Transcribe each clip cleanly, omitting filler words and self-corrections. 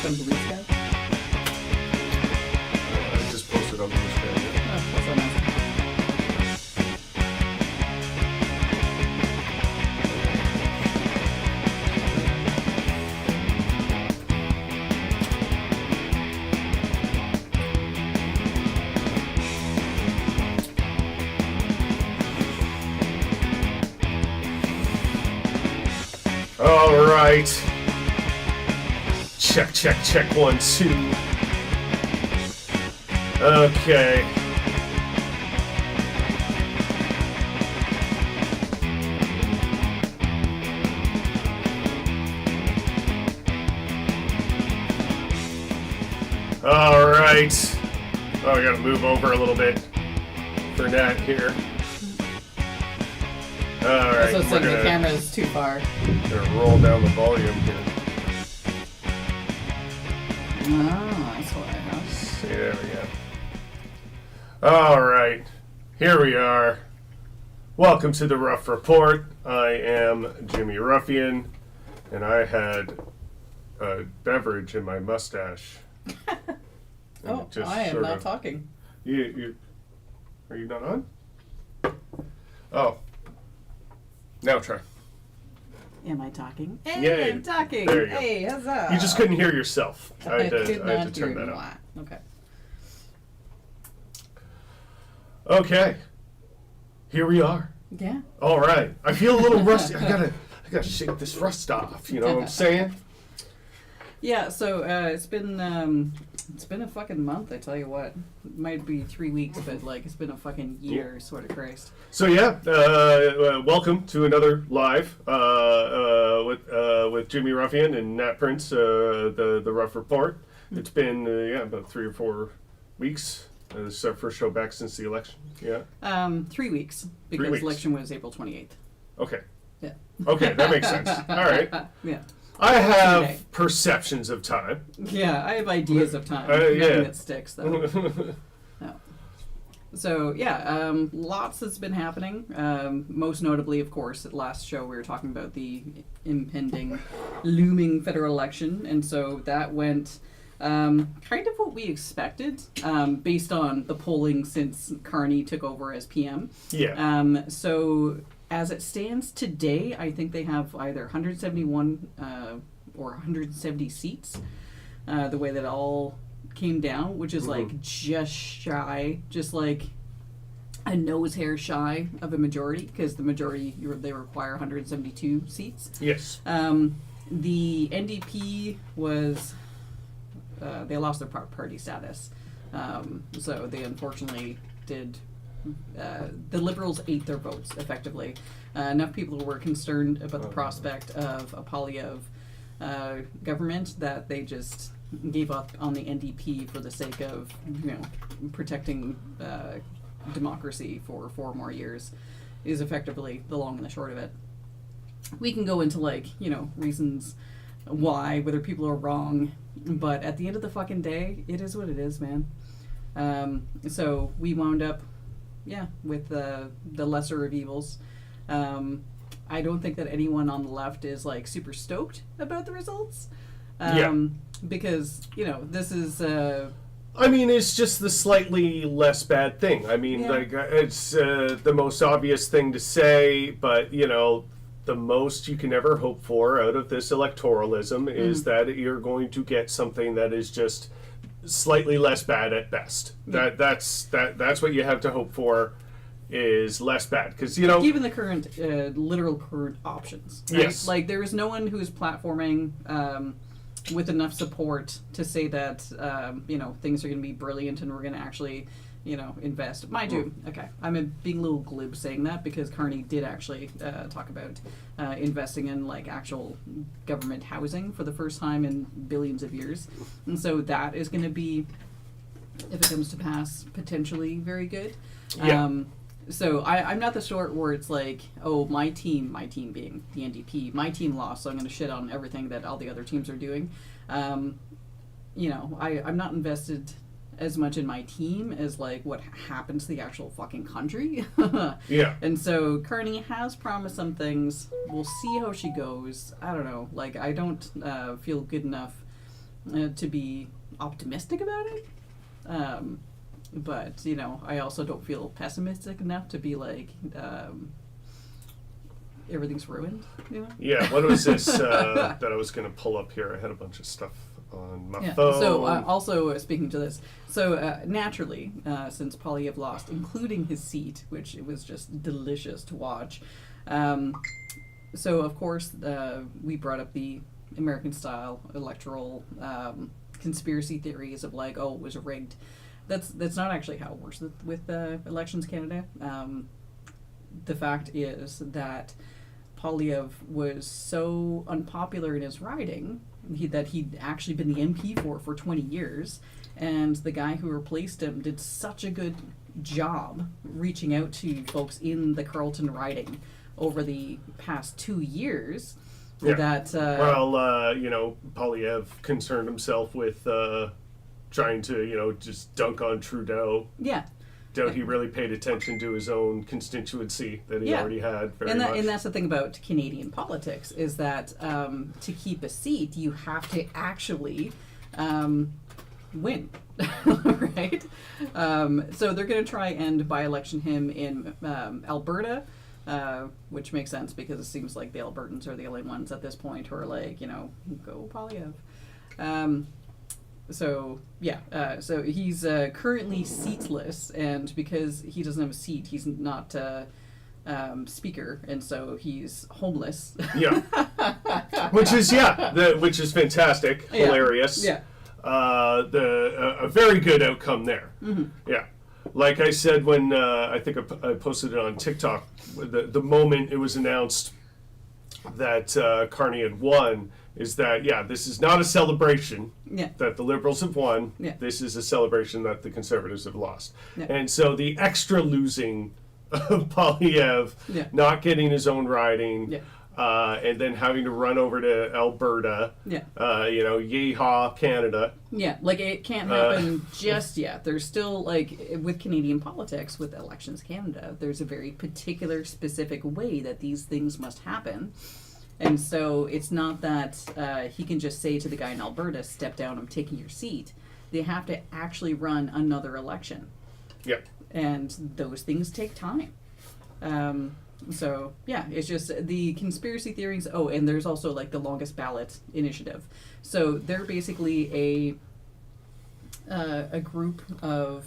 from Blue Sky? I just posted on the Instagram. Oh, that's so nice. All right. Check, 1, 2. Okay. All right. Oh, I gotta move over a little bit for Nat here. All right. Also saying the camera's too far. Gonna roll down the volume here. Oh, that's what I have. See, there we go. All right, here we are. Welcome to the Rough Report. I am Jimmy Ruffian, and I had a beverage in my mustache. Oh, I am not talking. You are you not on? Oh, now try. Am I talking? Hey, Yay. I'm talking. There you go. Hey, huzzah. You just couldn't hear yourself. I had could to not turn hear that you. up. Okay. Okay, here we are. Yeah. All right. I feel a little rusty. I gotta shake this rust off. You know what I'm saying? Yeah. So it's been a fucking month. I tell you what. It might be 3 weeks, but like it's been a fucking year. Sort of Christ. So yeah, welcome to another live with Jimmy Ruffian and Nat Prince, the Rough Report. It's been about 3 or 4 weeks. This is our first show back since the election. Yeah. 3 weeks because 3 weeks. election was April 28th. Okay. Yeah. Okay, that makes sense. All right. Yeah. I have Okay. perceptions of time. Yeah, I have ideas of time. yeah. Nothing that sticks though. No. So yeah, lots has been happening. Most notably, of course, at last show we were talking about the impending, looming federal election, and so that went kind of what we expected, based on the polling since Carney took over as PM. Yeah. So as it stands today, I think they have either 171 or 170 seats. The way that it all came down, which is like just shy, just like a nose hair shy of a majority, because the majority they require 172 seats. Yes. The NDP was they lost their party status, so they unfortunately did. The Liberals ate their votes effectively. Enough people were concerned about the prospect of a Poilievre government that they just gave up on the NDP for the sake of protecting democracy for 4 more years. Is effectively the long and the short of it. We can go into reasons why, whether people are wrong, but at the end of the fucking day, it is what it is, man. So we wound up with the lesser of evils. I don't think that anyone on the left is like super stoked about the results. Because this is I mean, it's just the slightly less bad thing. I mean, it's the most obvious thing to say, but the most you can ever hope for out of this electoralism is that you're going to get something that is just slightly less bad at best. That's what you have to hope for, is less bad, because given the current literal current options, right? Yes, like there is no one who is platforming with enough support to say that things are going to be brilliant and we're going to actually invest. Mind you, okay, I'm being a little glib saying that because Carney did actually talk about investing in like actual government housing for the first time in billions of years, and so that is going to be, if it comes to pass, potentially very good. So I'm not the sort where it's like, oh, my team being the NDP, my team lost, so I'm going to shit on everything that all the other teams are doing. I'm not invested as much in my team as like what happens to the actual fucking country. And so Carney has promised some things. We'll see how she goes. I don't know. Like I don't feel good enough to be optimistic about it. But, you know, I also don't feel pessimistic enough to be like, everything's ruined, you know? Yeah, what was this that I was going to pull up here? I had a bunch of stuff on my phone. So, also speaking to this, so naturally, since Polyev lost, including his seat, which it was just delicious to watch, so of course we brought up the American-style electoral conspiracy theories of like, oh, it was rigged. That's not actually how it works with Elections Canada. The fact is that Polyev was so unpopular in his riding that he'd actually been the MP for 20 years, and the guy who replaced him did such a good job reaching out to folks in the Carleton riding over the past 2 years that you know, Polyev concerned himself with trying to, you know, just dunk on Trudeau. Yeah. Doubt he really paid attention to his own constituency that he already had very much. And that's the thing about Canadian politics is that to keep a seat, you have to actually win, right? So they're going to try and by-election him in Alberta, which makes sense because it seems like the Albertans are the only ones at this point who are like, you know, go Polyev. So he's currently seatless, and because he doesn't have a seat, he's not speaker, and so he's homeless. Yeah, which is fantastic, hilarious. Yeah, a very good outcome there. Mm-hmm. Yeah, like I said when I think I posted it on TikTok, the moment it was announced that Carney had won. Is that, this is not a celebration that the Liberals have won. Yeah. This is a celebration that the Conservatives have lost. Yeah. And so the extra losing of Polyev, not getting his own riding, and then having to run over to Alberta, you know, yeehaw, Canada. Yeah, like it can't happen just yet. There's still, like, with Canadian politics, with Elections Canada, there's a very particular, specific way that these things must happen. And so it's not that he can just say to the guy in Alberta, step down, I'm taking your seat. They have to actually run another election. Yep. And those things take time. So, it's just the conspiracy theories. Oh, and there's also like the longest ballot initiative. So they're basically a group of,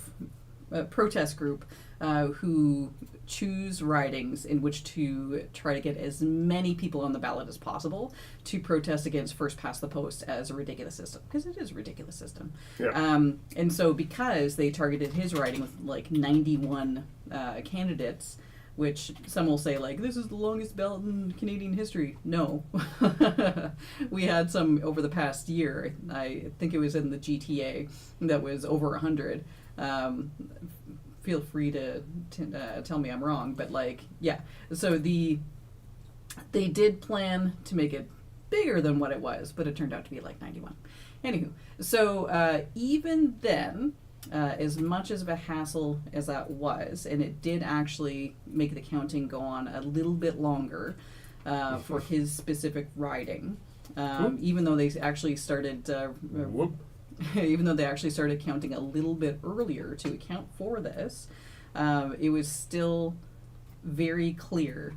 a protest group who choose ridings in which to try to get as many people on the ballot as possible to protest against first past the post as a ridiculous system, because it is a ridiculous system. Yeah. And so because they targeted his riding with like 91 candidates, which some will say like, this is the longest ballot in Canadian history. No. We had some over the past year. I think it was in the GTA that was over 100. Feel free to tell me I'm wrong, but like, so they did plan to make it bigger than what it was, but it turned out to be like 91. Anywho, so even then, as much as of a hassle as that was, and it did actually make the counting go on a little bit longer for his specific riding, even though they actually started even though they actually started counting a little bit earlier to account for this, it was still very clear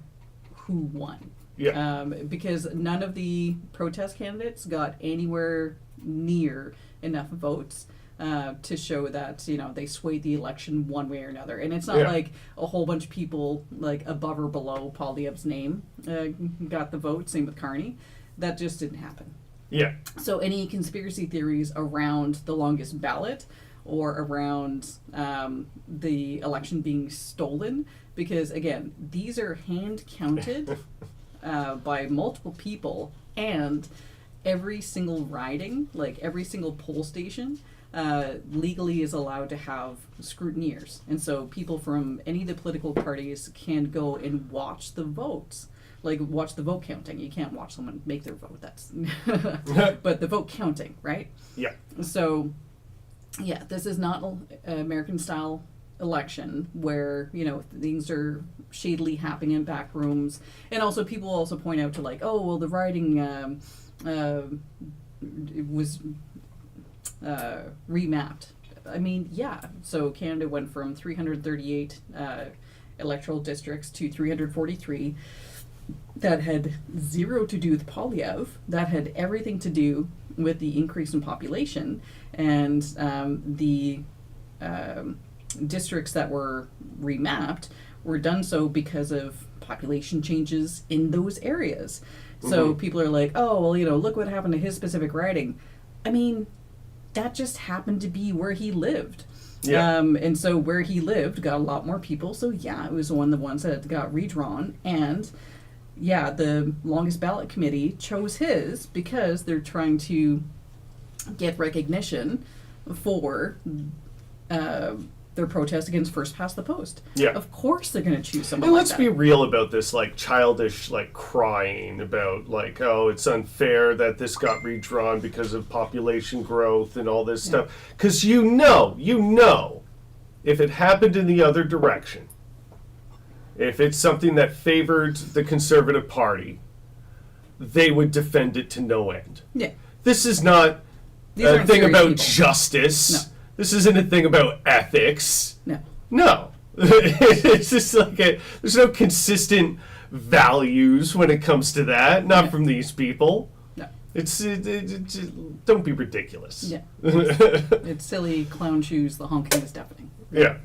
who won. Yeah. Because none of the protest candidates got anywhere near enough votes to show that, you know, they swayed the election one way or another. And it's not like a whole bunch of people like above or below Polyev's name got the vote. Same with Carney. That just didn't happen. Yeah. So any conspiracy theories around the longest ballot or around the election being stolen, because again, these are hand counted by multiple people, and every single riding, like every single poll station, legally is allowed to have scrutineers. And so people from any of the political parties can go and watch the votes. Like, watch the vote counting. You can't watch someone make their vote. That's but the vote counting, right? Yeah. So, this is not an American-style election where, you know, things are shadily happening in back rooms. And also, people also point out to, like, oh, well, the riding was remapped. I mean, yeah. So Canada went from 338 electoral districts to 343. That had zero to do with Polyev. That had everything to do with the increase in population and the districts that were remapped were done so because of population changes in those areas. So people are like, oh, well, look what happened to his specific riding. I mean, that just happened to be where he lived. Yeah. And so where he lived got a lot more people. So yeah, it was one of the ones that got redrawn. And yeah, the longest ballot committee chose his because they're trying to get recognition for their protest against first past the post. Yeah. Of course they're going to choose someone And like let's that. be real about this, like, childish, like, crying about, like, oh, it's unfair that this got redrawn because of population growth and all this stuff. Because you know, if it happened in the other direction, if it's something that favored the Conservative Party, they would defend it to no end. Yeah. This is not These a aren't thing serious about people. justice. No. This isn't a thing about ethics. No. No. It's just like there's no consistent values when it comes to that. Not Yeah. from these people. No. Don't be ridiculous. Yeah. It's silly clown shoes. The honking is deafening. Yeah.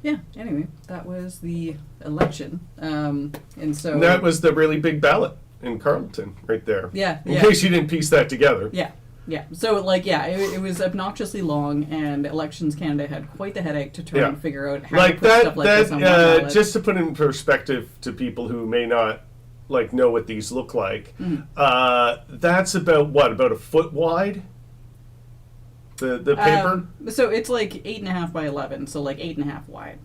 Yeah. Anyway, that was the election. And so. And that was the really big ballot in Carleton right there. Yeah. In Yeah. case you didn't piece that together. Yeah. Yeah. So, it was obnoxiously long, and Elections Canada had quite the headache to try Yeah. and figure out how Like to put that, stuff like this on one ballot. just to put in perspective to people who may not like know what these look like, that's about a foot wide. The paper. So it's like 8.5 by 11, so like 8.5 wide.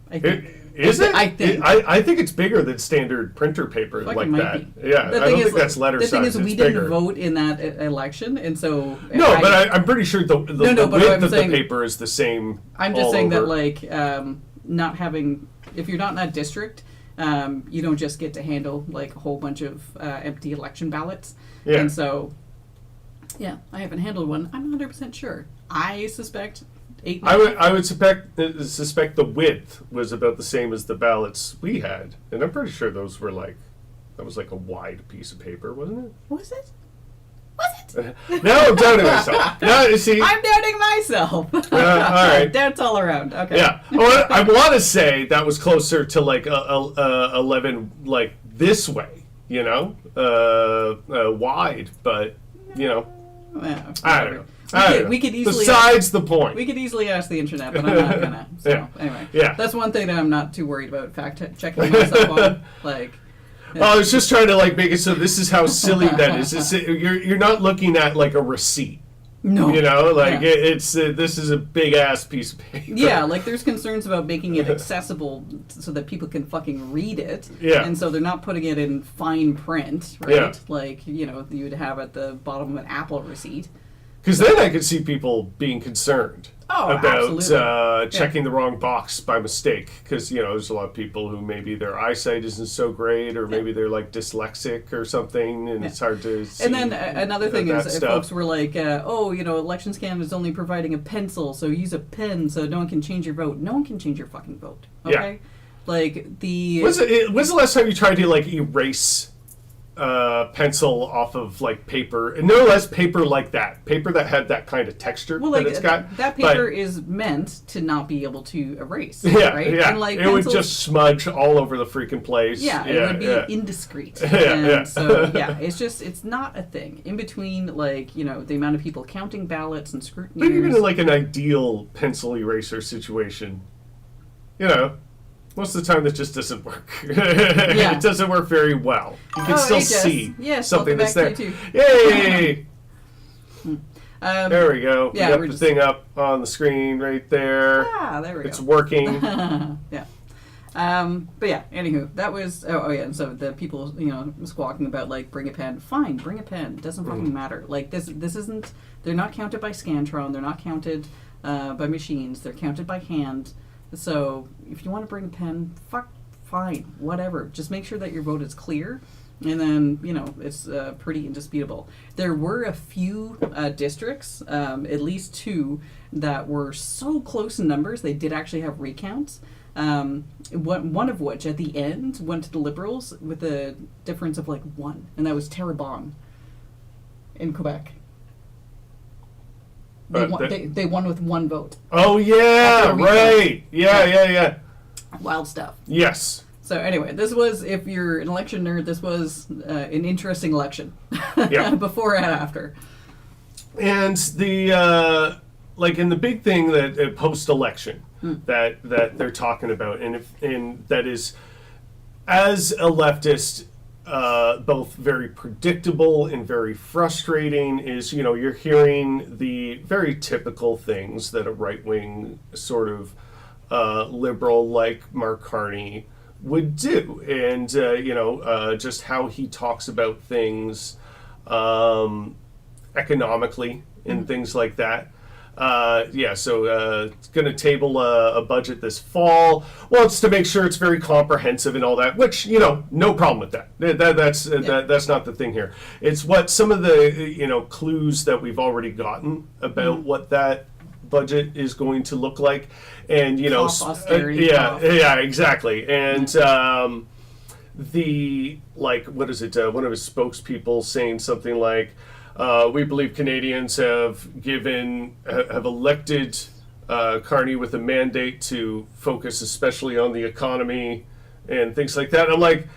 I think. Is it? I think. I think it's bigger than standard printer paper Like like it might that. be. Yeah, The I thing don't is, think that's letter the size. thing is, it's we bigger. didn't vote in that election, and so No, but I'm pretty sure the no, but width I'm of saying- the paper is the same. I'm just all saying over. that not having, if you're not in that district, you don't just get to handle like a whole bunch of empty election ballots. Yeah. And so, yeah, I haven't handled one. I'm not 100% sure. I suspect 8. I would suspect the width was about the same as the ballots we had, and I'm pretty sure those were that was like a wide piece of paper, wasn't it? Was it? Was it? Now I'm doubting myself. Now you see. I'm doubting myself. all right. Doubts all around. Okay. Yeah, I want to say that was closer to like 11, like this way, wide, but Yeah, I don't know. I don't know. we could easily Besides the point. We could easily ask the internet, but I'm not gonna. So Yeah. anyway, Yeah. that's one thing that I'm not too worried about. Checking myself on, like. I was just trying to make it so this is how silly that is. You're not looking at like a receipt. No. Yeah. It's this is a big ass piece of paper. Yeah, like there's concerns about making it accessible so that people can fucking read it. Yeah. And so they're not putting it in fine print, right? Yeah. Like, you would have at the bottom of an Apple receipt. Because then I could see people being concerned Oh, about absolutely. checking the wrong box by mistake. Because there's a lot of people who maybe their eyesight isn't so great, or maybe they're like dyslexic or something, and it's hard to see. And then another thing that is, if stuff. folks were like, Elections Canada is only providing a pencil, so use a pen so no one can change your vote. No one can change your fucking vote, okay? Yeah. Like, When's the last time you tried to erase pencil off of paper, and no less paper like that, paper that had that kind of texture well, that it's got. that paper is meant to not be able to erase, Yeah, right? yeah. And like it would pencils, just smudge all over the freaking place. yeah, it would be indiscreet. Yeah, and yeah. so yeah, it's not a thing. In between, the amount of people counting ballots and scrutineers. But even in an ideal pencil eraser situation, most of the time that just doesn't work. It doesn't work very well. You can still it does. see Yes, something welcome that's back there. to you too. Yay! There we go. yeah, we got we're the just- thing up on the screen right there. There we It's go. working. Yeah. But yeah, anywho, that was, and so the people, squawking about, bring a pen. Fine, bring a pen. It doesn't fucking matter. This isn't, they're not counted by Scantron, they're not counted by machines, they're counted by hand. So if you want to bring a pen, fine, whatever. Just make sure that your vote is clear, And then, it's pretty indisputable. There were a few districts, at least two, that were so close in numbers, they did actually have recounts. One of which, at the end, went to the Liberals with a difference of like 1, and that was Terrebonne in Quebec. They won with 1 vote. Oh, yeah, right. Yeah. Wild stuff. Yes. So anyway, this was, if you're an election nerd, this was an interesting election. Yeah. Before and after. And the and the big thing that post-election that they're talking about, and that is, as a leftist, both very predictable and very frustrating, is you're hearing the very typical things that a right-wing sort of liberal like Mark Carney would do, and just how he talks about things economically and things like that. So it's going to table a budget this fall. Well, it's to make sure it's very comprehensive and all that, which, no problem with that. That's not the thing here. It's what some of the, clues that we've already gotten about what that budget is going to look like. And, yeah, exactly. And what is it? One of his spokespeople saying something like, we believe Canadians have elected Carney with a mandate to focus especially on the economy and things like that. I'm like,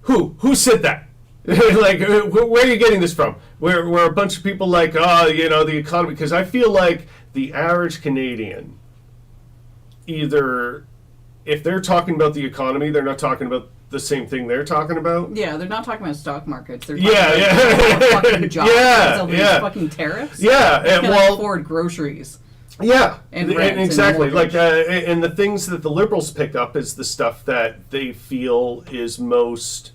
who said that? Like, where are you getting this from? Where a bunch of people like, the economy? Because I feel like the average Canadian, either if they're talking about the economy, they're not talking about the same thing they're talking about. Yeah, they're not talking about stock markets. They're talking about fucking jobs. Fucking tariffs. Yeah, and can't afford groceries. Yeah, and exactly. And and the things that the Liberals pick up is the stuff that they feel is most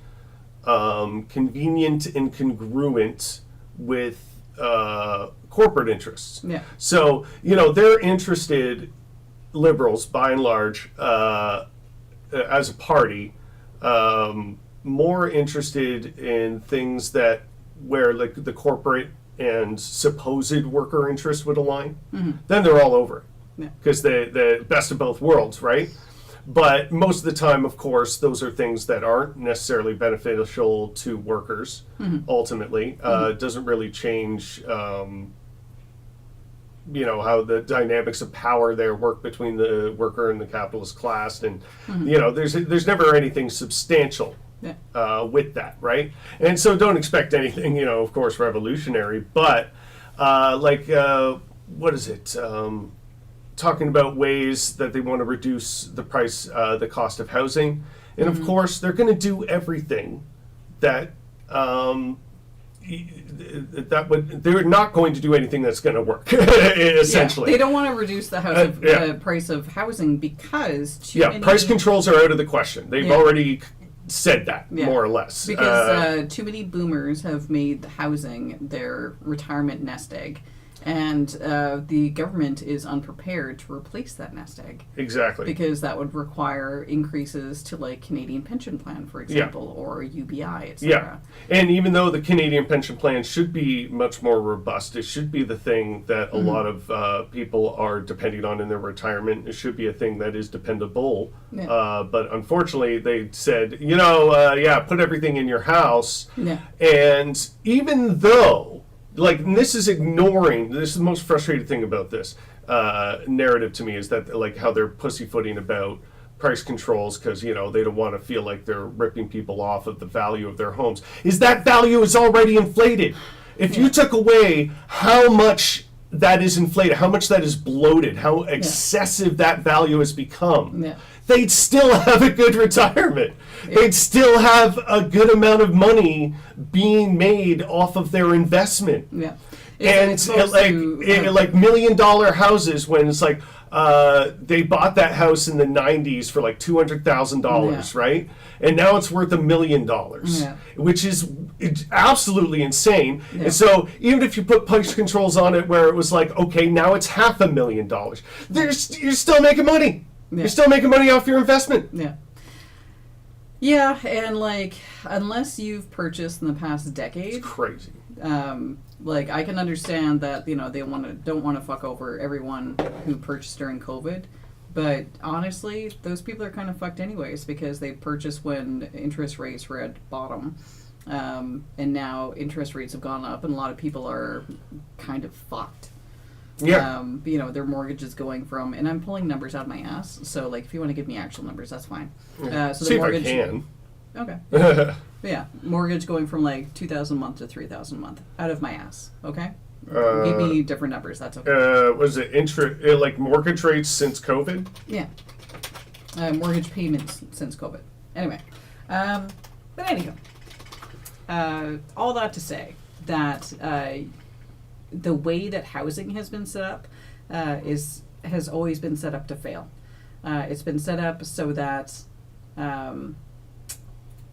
convenient and congruent with corporate interests. Yeah. So they're interested, Liberals by and large, as a party. More interested in things where the corporate and supposed worker interest would align, then they're all over it. Because the best of both worlds, right? But most of the time, of course, those are things that aren't necessarily beneficial to workers, ultimately. It doesn't really change how the dynamics of power there work between the worker and the capitalist class, and there's never anything substantial with that, right? And so don't expect anything, of course, revolutionary, but what is it? Talking about ways that they want to reduce the price, the cost of housing, and of course they're going to do everything that they're not going to do anything that's going to work, essentially. They don't want to reduce the price of housing because price controls are out of the question. They've already said that, more or less. Because too many boomers have made housing their retirement nest egg. And the government is unprepared to replace that nest egg. Exactly. Because that would require increases to Canadian Pension Plan, for example, or UBI, etc. Yeah. And even though the Canadian Pension Plan should be much more robust, it should be the thing that a lot of people are depending on in their retirement. It should be a thing that is dependable. Yeah. But unfortunately, they said, put everything in your house. Yeah. And even though... and this is the most frustrating thing about this narrative to me, is that how they're pussyfooting about price controls because they don't want to feel like they're ripping people off of the value of their homes. Is that value is already inflated? If you took away how much that is inflated, how much that is bloated, how excessive that value has become, they'd still have a good retirement. They'd still have a good amount of money being made off of their investment. Yeah. Like $1 million houses, when it's they bought that house in the 90s for $200,000, right? And now it's worth $1 million, which is absolutely insane. Yeah. And so even if you put price controls on it where it was okay, now it's $500,000, you're still making money. Yeah. You're still making money off your investment. Yeah. Yeah, and like unless you've purchased in the past decade, It's crazy. like I can understand that they don't want to fuck over everyone who purchased during COVID, but honestly, those people are kind of fucked anyways because they purchased when interest rates were at bottom, and now interest rates have gone up, and a lot of people are kind of fucked. Yeah. Their mortgage is going from, and I'm pulling numbers out of my ass. So like, if you want to give me actual numbers, that's fine. So See the mortgage, if I can. okay. Yeah, mortgage going from like 2,000 a month to 3,000 a month out of my ass. Okay, give me different numbers. That's okay. Was it like mortgage rates since COVID? Yeah, mortgage payments since COVID. Anyway, but anyhow, all that to say that the way that housing has been set up has always been set up to fail. It's been set up so that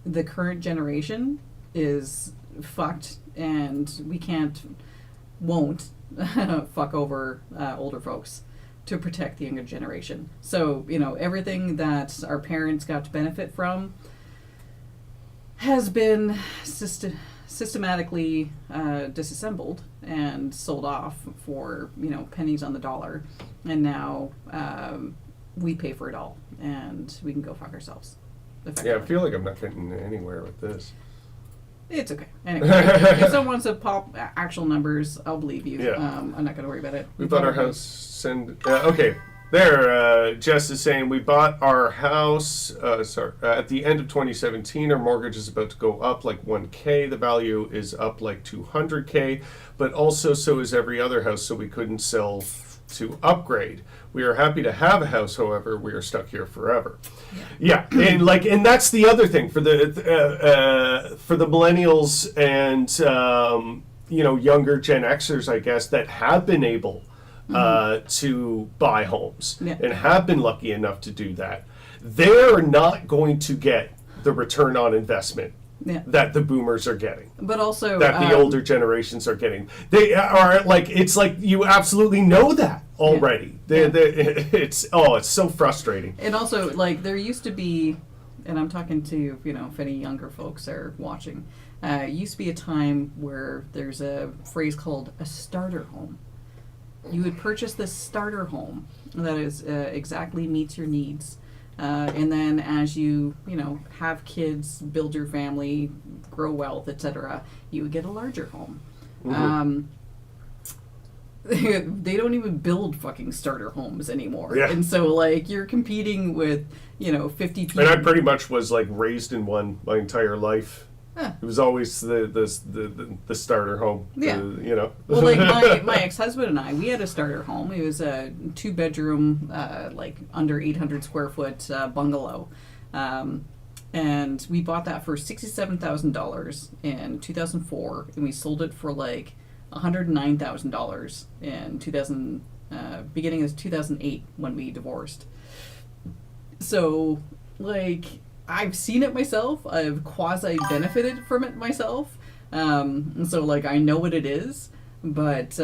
the current generation is fucked, and we won't fuck over older folks to protect the younger generation. So everything that our parents got to benefit from has been systematically disassembled and sold off for pennies on the dollar, and now we pay for it all, and we can go fuck ourselves. Yeah, I feel like I'm not getting anywhere with this. It's okay. Anyway, if someone wants to pop actual numbers, I'll believe you. Yeah. I'm not going to worry about it. We bought our house okay. There, Jess is saying we bought our house at the end of 2017. Our mortgage is about to go up like 1K. The value is up like 200K, but also so is every other house, so we couldn't sell to upgrade. We are happy to have a house, however, we are stuck here forever. Yeah, and that's the other thing for the millennials and younger Gen Xers, I guess, that have been able to buy homes and have been lucky enough to do that. They're not going to get the return on investment that the boomers are getting, but also that the older generations are getting. They are like, it's like you absolutely know that already. It's so frustrating. And also, like, there used to be, and I'm talking to if any younger folks are watching, used to be a time where there's a phrase called a starter home. You would purchase this starter home that is exactly meets your needs. And then as you have kids, build your family, grow wealth, etc., you would get a larger home. Mm-hmm. They don't even build fucking starter homes anymore. Yeah. And so, like, you're competing with, 50 people. And I pretty much was, like, raised in one my entire life. Huh. It was always the starter home. Yeah. Well, like, my ex-husband and I, we had a starter home. It was a 2-bedroom, like, under 800 square foot bungalow. And we bought that for $67,000 in 2004, and we sold it for, like, $109,000 in beginning of 2008 when we divorced. So, like, I've seen it myself. I've quasi-benefited from it myself. And so, like, I know what it is. But,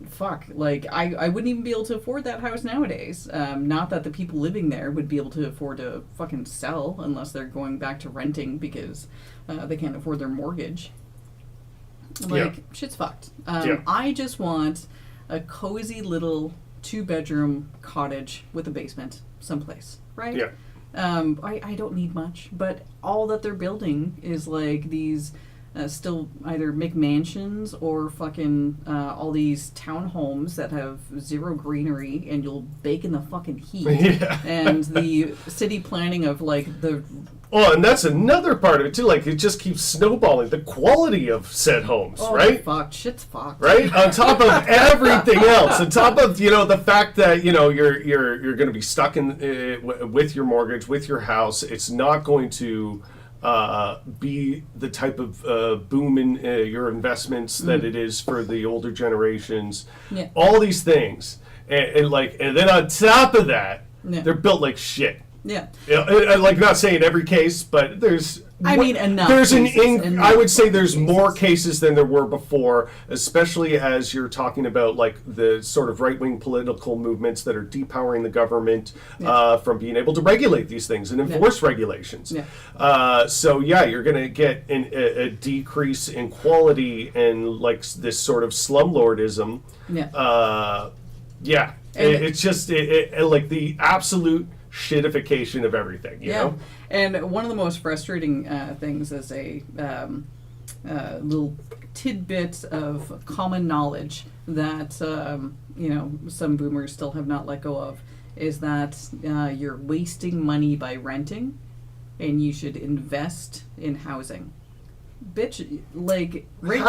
fuck, like, I wouldn't even be able to afford that house nowadays. Not that the people living there would be able to afford to fucking sell unless they're going back to renting because they can't afford their mortgage. Like, shit's fucked. I just want a cozy little 2-bedroom cottage with a basement someplace, right? Yeah. I don't need much, but all that they're building is like these still either McMansions or fucking all these townhomes that have zero greenery and you'll bake in the fucking heat. Yeah. And the city planning of like the... Oh, and that's another part of it too. Like, it just keeps snowballing. The quality of said homes, right? Fucked. Shit's fucked. Right? On top of everything else, on top of the fact that you're going to be stuck in with your mortgage, with your house. It's not going to be the type of boom in your investments that it is for the older generations. Yeah. All these things, and then on top of that, they're built like shit. Yeah. Like, not saying every case, but there's I mean, enough There's cases, I would say there's enough more cases. cases than there were before, especially as you're talking about like the sort of right-wing political movements that are depowering the government from being able to regulate these things and enforce regulations. Yeah. So yeah, you're going to get a decrease in quality and like this sort of slumlordism. Yeah. Yeah, it's just like the absolute shitification of everything, you know? And one of the most frustrating things is a little tidbit of common knowledge that, some boomers still have not let go of, is that you're wasting money by renting and you should invest in housing. Bitch, like, rent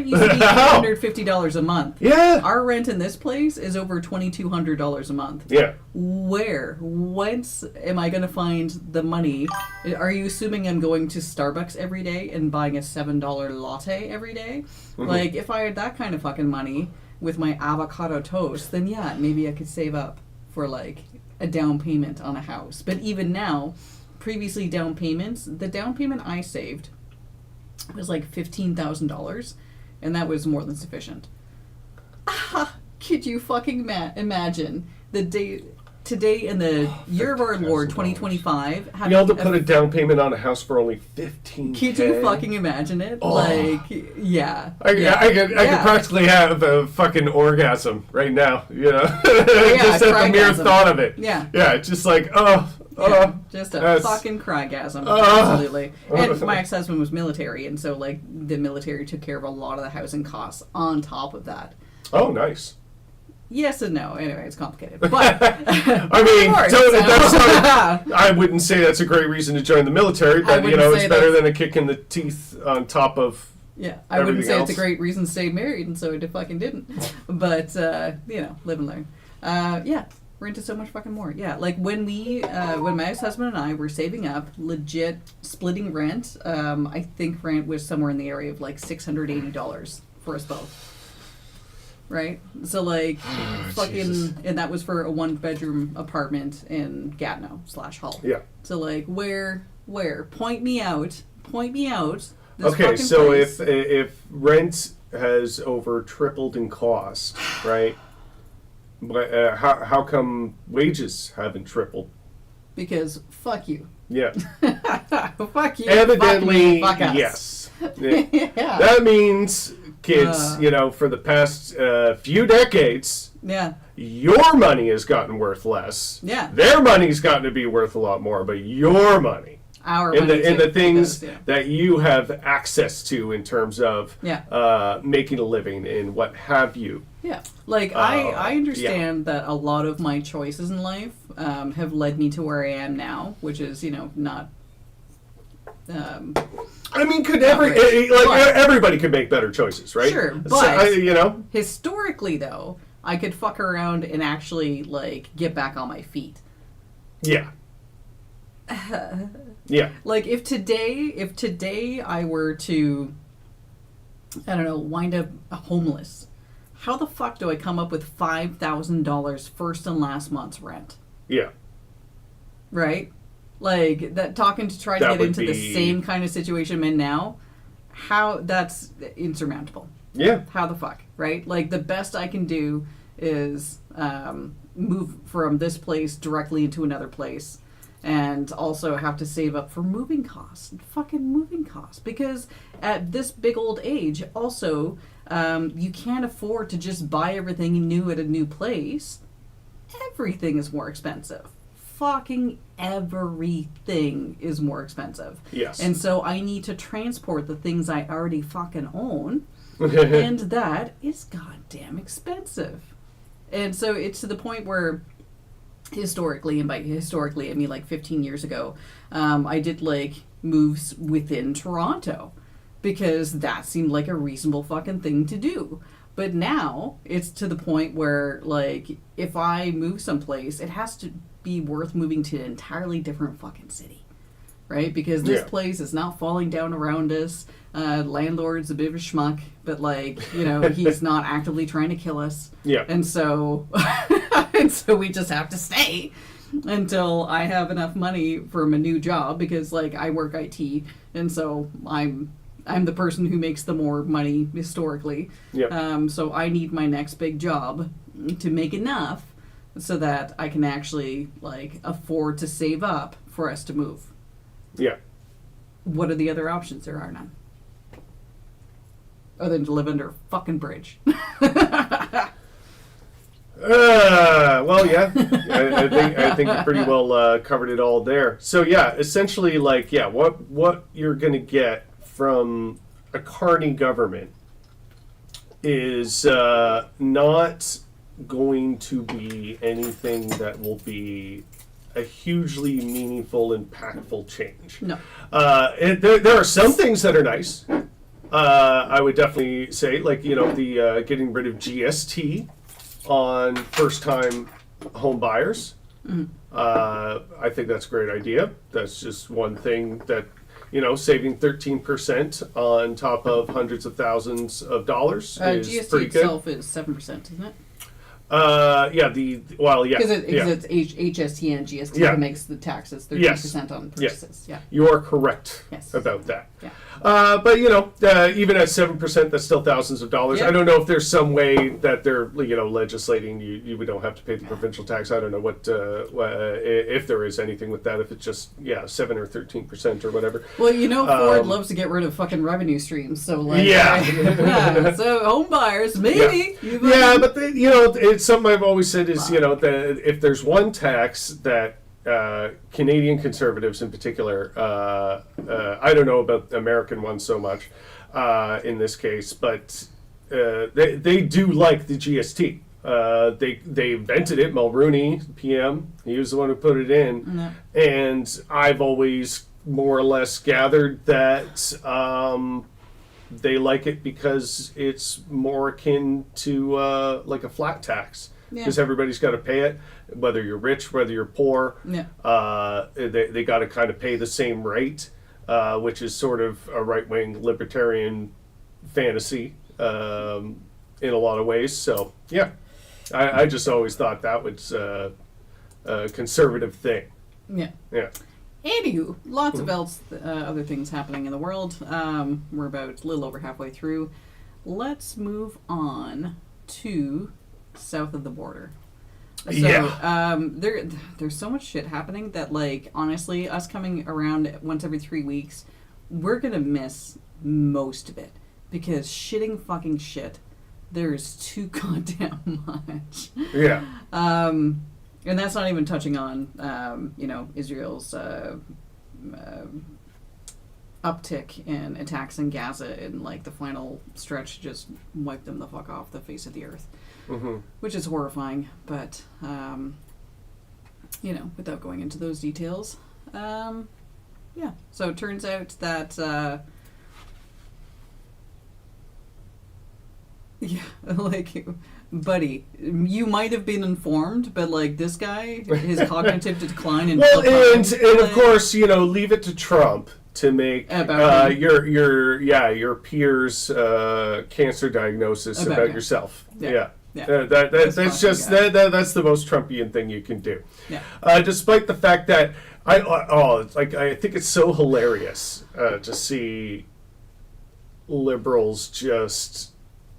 used to be $250 a month. Yeah. Our rent in this place is over $2,200 a month. Yeah. Whence am I going to find the money? Are you assuming I'm going to Starbucks every day and buying a $7 latte every day? Mm-hmm. Like, if I had that kind of fucking money with my avocado toast, then yeah, maybe I could save up for like a down payment on a house. But even now, previously the down payment I saved was like $15,000, and that was more than sufficient. Could you fucking imagine the day today in the year of our Lord 2025 Be able to put a down payment on a house for only $15,000. Could you fucking imagine it? Oh. Like, yeah. I could practically have a fucking orgasm right now, you know? Just at the mere thought of it. Yeah. Yeah, it's just like, just a fucking crygasm. Absolutely. And my ex-husband was military, and so like the military took care of a lot of the housing costs on top of that. Oh, nice. Yes and no. Anyway, it's complicated. But I mean, I wouldn't say that's a great reason to join the military, but you know, it's better than a kick in the teeth on top of. Yeah, I wouldn't say else. it's a great reason to stay married, and so I fucking didn't. But live and learn. Rent is so much fucking more. Yeah, like when my ex-husband and I were saving up, legit splitting rent. I think rent was somewhere in the area of like $680 for us both. Right? So like Jesus. and that was for a 1-bedroom apartment in Gatineau / Hull. Yeah. So like where? Point me out. This okay, fucking so place. if rent has over tripled in cost, right? But how come wages haven't tripled? Because fuck you. Yeah. Fuck you. Evidently, fuck us. yes. Yeah. Yeah. That means, kids, for the past few decades, your money has gotten worth less. Yeah. Their money's gotten to be worth a lot more, but your money. In the things that you have access to in terms of making a living and what have you. Yeah. Like, I understand that a lot of my choices in life have led me to where I am now, which is, not... I mean, everybody could make better choices, right? Sure, but... So, historically, though, I could fuck around and actually, like, get back on my feet. Yeah. Yeah. Like, if today I were to, I don't know, wind up homeless, how the fuck do I come up with $5,000 first and last month's rent? Yeah. Right? Like, trying to get into the same kind of situation I'm in now, that's insurmountable. Yeah. How the fuck, right? Like, the best I can do is move from this place directly into another place. And also have to save up for moving costs. Because at this big old age, also, you can't afford to just buy everything new at a new place. Everything is more expensive. Fucking everything is more expensive. Yes. And so I need to transport the things I already fucking own. And that is goddamn expensive. And so it's to the point where... historically, and by historically I mean like 15 years ago, I did like moves within Toronto because that seemed like a reasonable fucking thing to do. But now it's to the point where like if I move someplace, it has to be worth moving to an entirely different fucking city. Right? Because this place is not falling down around us. Landlord's a bit of a schmuck, but like, he's not actively trying to kill us. Yeah. And so we just have to stay. until I have enough money from a new job, because like I work IT, and so I'm the person who makes the more money historically. Yep. So I need my next big job to make enough so that I can actually like afford to save up for us to move. Yeah. What are the other options? There are none. Other than to live under a fucking bridge. Well, yeah, I think you pretty well covered it all there. So yeah, essentially, like, yeah, what you're gonna get from a Carney government is not going to be anything that will be a hugely meaningful, impactful change. No. There are some things that are nice. I would definitely say, like, the getting rid of GST on first-time home buyers. I think that's a great idea. That's just one thing that, saving 13% on top of hundreds of thousands of dollars is GST pretty good. itself is 7%, isn't it? Yeah, yeah. Because it's HST and GST Yeah. that makes the taxes 13% Yes. on purchases. Yeah. You are correct Yes. about that. Yeah. But even at 7%, that's still thousands of dollars. Yep. I don't know if there's some way that they're legislating you don't have to pay the provincial tax. I don't know what if there is anything with that. If it's just 7 or 13% or whatever. Well, Ford loves to get rid of fucking revenue streams. So like, Yeah. So home buyers, maybe. Yeah, but it's something I've always said is that if there's one tax that Canadian Conservatives in particular, I don't know about American ones so much in this case, but they do like the GST. They invented it. Mulrooney, PM, he was the one who put it in, No. and I've always more or less gathered that they like it because it's more akin to like a flat tax. Because everybody's got to pay it, whether you're rich, whether you're poor. Yeah. They got to kind of pay the same rate, which is sort of a right-wing libertarian fantasy in a lot of ways. So, yeah, I just always thought that was a conservative thing. Yeah. Yeah. Anywho, lots of other things happening in the world. We're about a little over halfway through. Let's move on to south of the border. So, there's so much shit happening that, like, honestly, us coming around once every 3 weeks, we're gonna miss most of it because shitting fucking shit. There's too goddamn much. Yeah. And that's not even touching on, Israel's uptick in attacks in Gaza and like the final stretch just wiped them the fuck off the face of the earth, which is horrifying. But without going into those details, So it turns out that. Like, buddy, you might have been informed, but like this guy, his cognitive decline and and of course, leave it to Trump to make your peers' cancer diagnosis about yourself. Yeah. That's the most Trumpian thing you can do. Yeah. Despite the fact that I think it's so hilarious to see liberals just,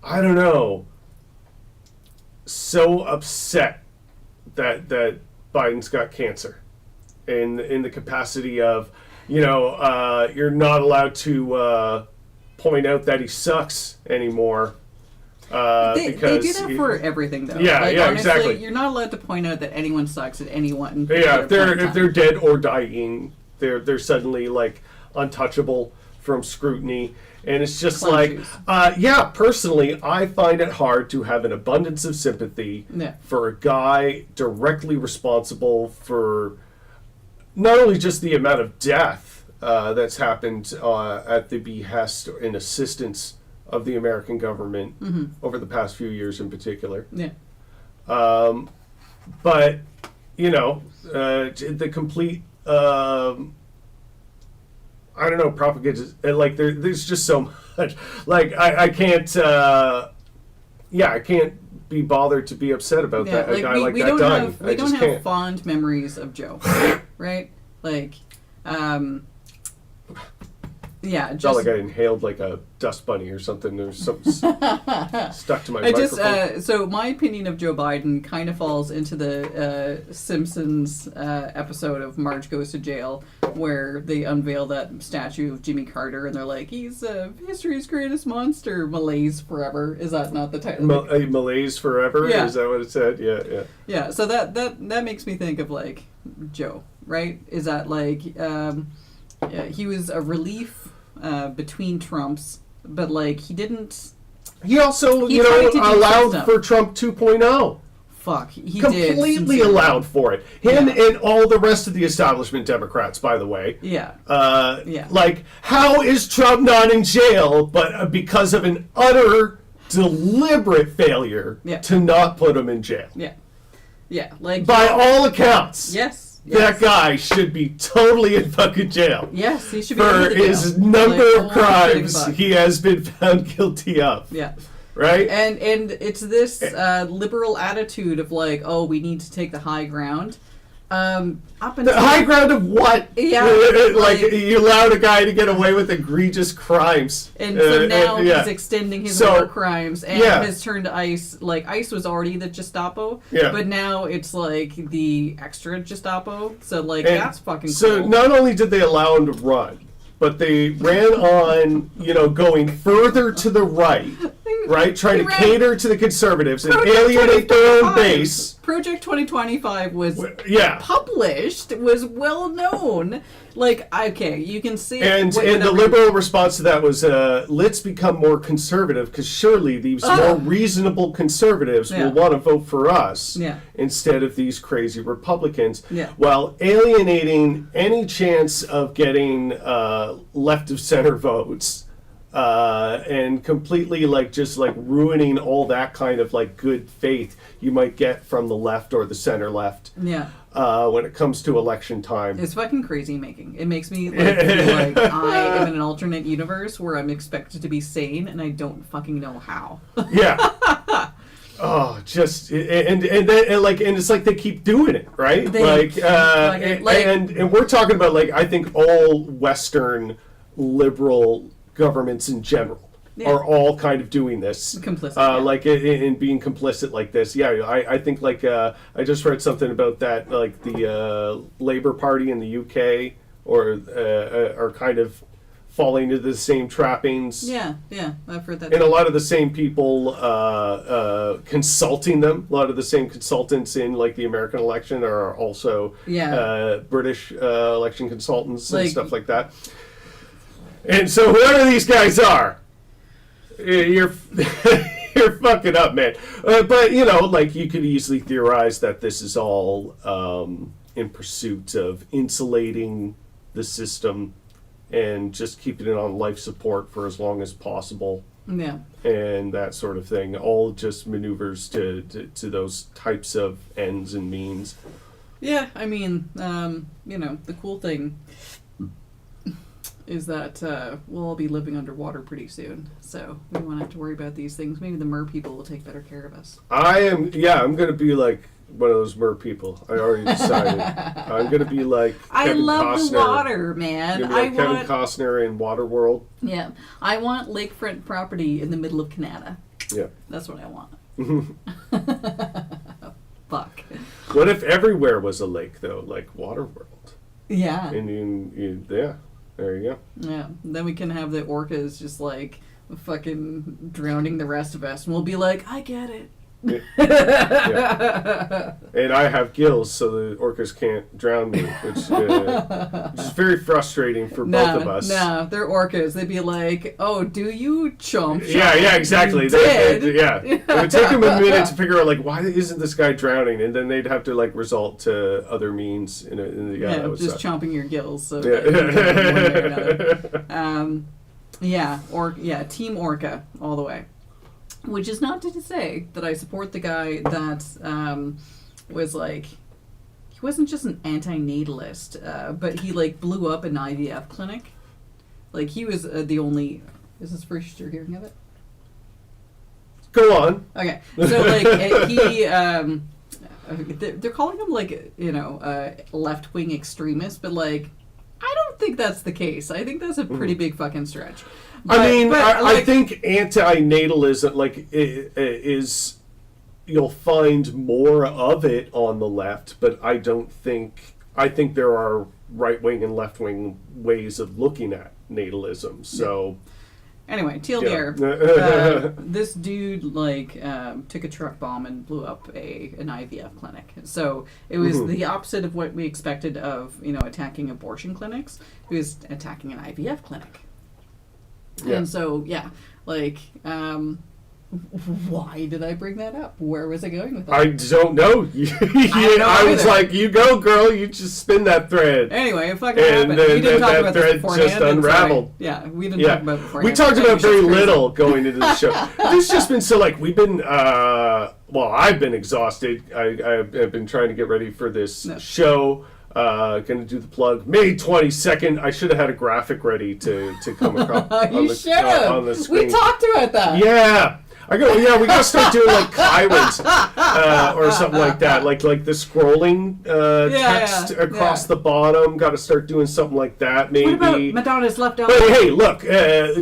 I don't know, so upset that Biden's got cancer, in the capacity of, you're not allowed to point out that he sucks anymore. They because do that for everything, though. Yeah, honestly, exactly. You're not allowed to point out that anyone sucks at anyone. Yeah, if they're dead or dying, they're suddenly like untouchable from scrutiny. And it's just personally, I find it hard to have an abundance of sympathy for a guy directly responsible for not only just the amount of death that's happened at the behest and assistance of the American government over the past few years in particular. Yeah. But, the complete... I don't know, propaganda, like there's just so much. Like I can't yeah, I can't be bothered to be upset about that. A guy like we that don't dying. have we I don't just have can't. fond memories of Joe, right? Like, yeah, It's not just like I inhaled like a dust bunny or something. There's something stuck to my I just microphone. so my opinion of Joe Biden kind of falls into the Simpsons episode of Marge Goes to Jail, where they unveil that statue of Jimmy Carter, and they're like, he's history's greatest monster, Malaise forever. Is that not the title? Malaise forever? Yeah. Is that what it said? Yeah, yeah. Yeah, so that makes me think of like Joe, right? Is that like he was a relief between Trumps, but like he didn't. He also, He you tried know, to do allowed system. for Trump 2.0. Fuck, he did Completely sincerely. allowed for it. Him Yeah. and all the rest of the establishment Democrats, by the way. Yeah, Yeah. Like, how is Trump not in jail, but because of an utter, deliberate failure Yeah. to not put him in jail? yeah, like By all accounts, yes, that guy should be totally in fucking jail. Yes, he should be For under the jail. his number Like, of holy crimes shitting fuck. he has been found guilty of. Yeah. Right? And it's this liberal attitude of like, oh, we need to take the high ground. Up until The high ground of what? Yeah, like, like- you allowed a guy to get away with egregious crimes. And so now yeah. he's extending his So, war crimes and yeah. has turned to ICE. Like, ICE was already the Gestapo, Yeah. but now it's like the extra Gestapo. So, like, And that's fucking So cool. not only did they allow him to run, but they ran on, going further to the right, right? Trying They to ran- cater to the conservatives and Project alienate their own 2025. base. Project 2025 was Yeah. published, was well known. Like, okay, you can see And what- the whatever- liberal response to that was, let's become more conservative, because surely these more reasonable conservatives Yeah. will want to vote for us Yeah. instead of these crazy Republicans, Yeah. while alienating any chance of getting left of center votes. And completely just ruining all that kind of good faith you might get from the left or the center left Yeah. when it comes to election time. It's fucking crazy making. It makes me feel like I am in an alternate universe where I'm expected to be sane and I don't fucking know how. Yeah. Oh, just and it's like they keep doing it, right? And we're talking about I think all Western liberal governments in general are all kind of doing this, Complicit, in being complicit like this. Yeah, I think I just read something about that, the Labour Party in the UK are kind of falling into the same trappings. Yeah, I've heard that. And a lot of the same people consulting them, a lot of the same consultants in the American election are also British election consultants and stuff like that. And so whoever these guys are, you're you're fucking up, man. But you could easily theorize that this is all in pursuit of insulating the system and just keeping it on life support for as long as possible. Yeah. And that sort of thing. All just maneuvers to those types of ends and means. Yeah, I mean, the cool thing is that we'll all be living underwater pretty soon, so we won't have to worry about these things. Maybe the mer people will take better care of us. I'm going to be like one of those mer people. I already decided. I'm going to be like I Kevin love Costner. the water, man. You're gonna be like Kevin Costner in Waterworld. Yeah, I want lakefront property in the middle of Canada. Yeah. That's what I want. Fuck. What if everywhere was a lake, though, like Waterworld? Yeah. And yeah, there you go. Yeah. Then we can have the orcas just fucking drowning the rest of us, and we'll be like, I get it. Yeah. And I have gills, so the orcas can't drown me, which is very frustrating for both of us. No, they're orcas. They'd be like, "Oh, do you chomp?" Yeah, exactly. You They, did. it would take them a minute to figure out why isn't this guy drowning, and then they'd have to resort to other means. That would just suck. chomping your gills. So Yeah. Team Orca all the way. Which is not to say that I support the guy that was he wasn't just an anti-natalist, but he blew up an IVF clinic. He was the only. Is this first you're hearing of it? Go on. Okay, so like he, they're calling him like left wing extremist, but like I don't think that's the case. I think that's a pretty big fucking stretch. But, I think anti-natalism is you'll find more of it on the left, but I think there are right wing and left wing ways of looking at natalism. So. Anyway, TLDR. This dude took a truck bomb and blew up an IVF clinic. So it was the opposite of what we expected of attacking abortion clinics. He was attacking an IVF clinic. Yeah. And so why did I bring that up? Where was I going with that? I don't know. I was like, you go, girl. You just spin that thread. Anyway, it fucking happened. We didn't talk about this beforehand. Just unraveled. We didn't talk about it beforehand. We talked about very little going into the show. This just been so we've been. I've been exhausted. I've been trying to get ready for this show. Going to do the plug. May 22nd. I should have had a graphic ready to come across on the screen. We talked about that. Yeah. We gotta start doing Kyrans or something like that, like the scrolling text across the bottom. Got to start doing something like that, maybe. What about Madonna's Left Out? But hey, look,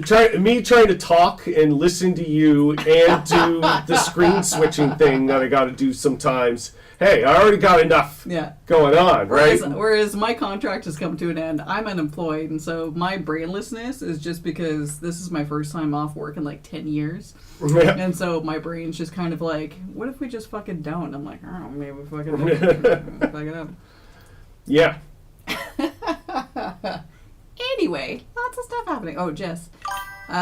trying to talk and listen to you and do the screen switching thing that I got to do sometimes. Hey, I already got enough going on, right? Whereas my contract has come to an end. I'm unemployed, and so my brainlessness is just because this is my first time off work in 10 years. Yeah. And so my brain's just kind of like, what if we just fucking don't? I'm like, oh, maybe we fucking don't. Fuck it up. Yeah. Anyway, lots of stuff happening. Oh, Jess. He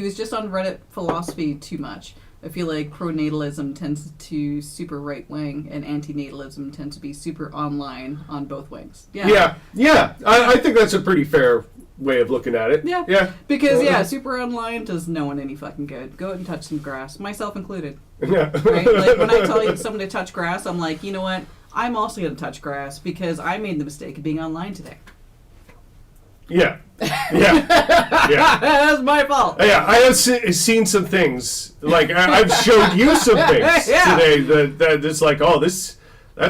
was just on Reddit philosophy too much. I feel like pronatalism tends to super right wing, and antinatalism tends to be super online on both wings. Yeah. I think that's a pretty fair way of looking at it. Yeah. Because super online does no one any fucking good. Go out and touch some grass, myself included. Yeah. Right? Like when I tell someone to touch grass, I'm like, you know what? I'm also going to touch grass because I made the mistake of being online today. Yeah. That's my fault. Yeah, I have seen some things. I've showed you some things today that it's like, oh, that's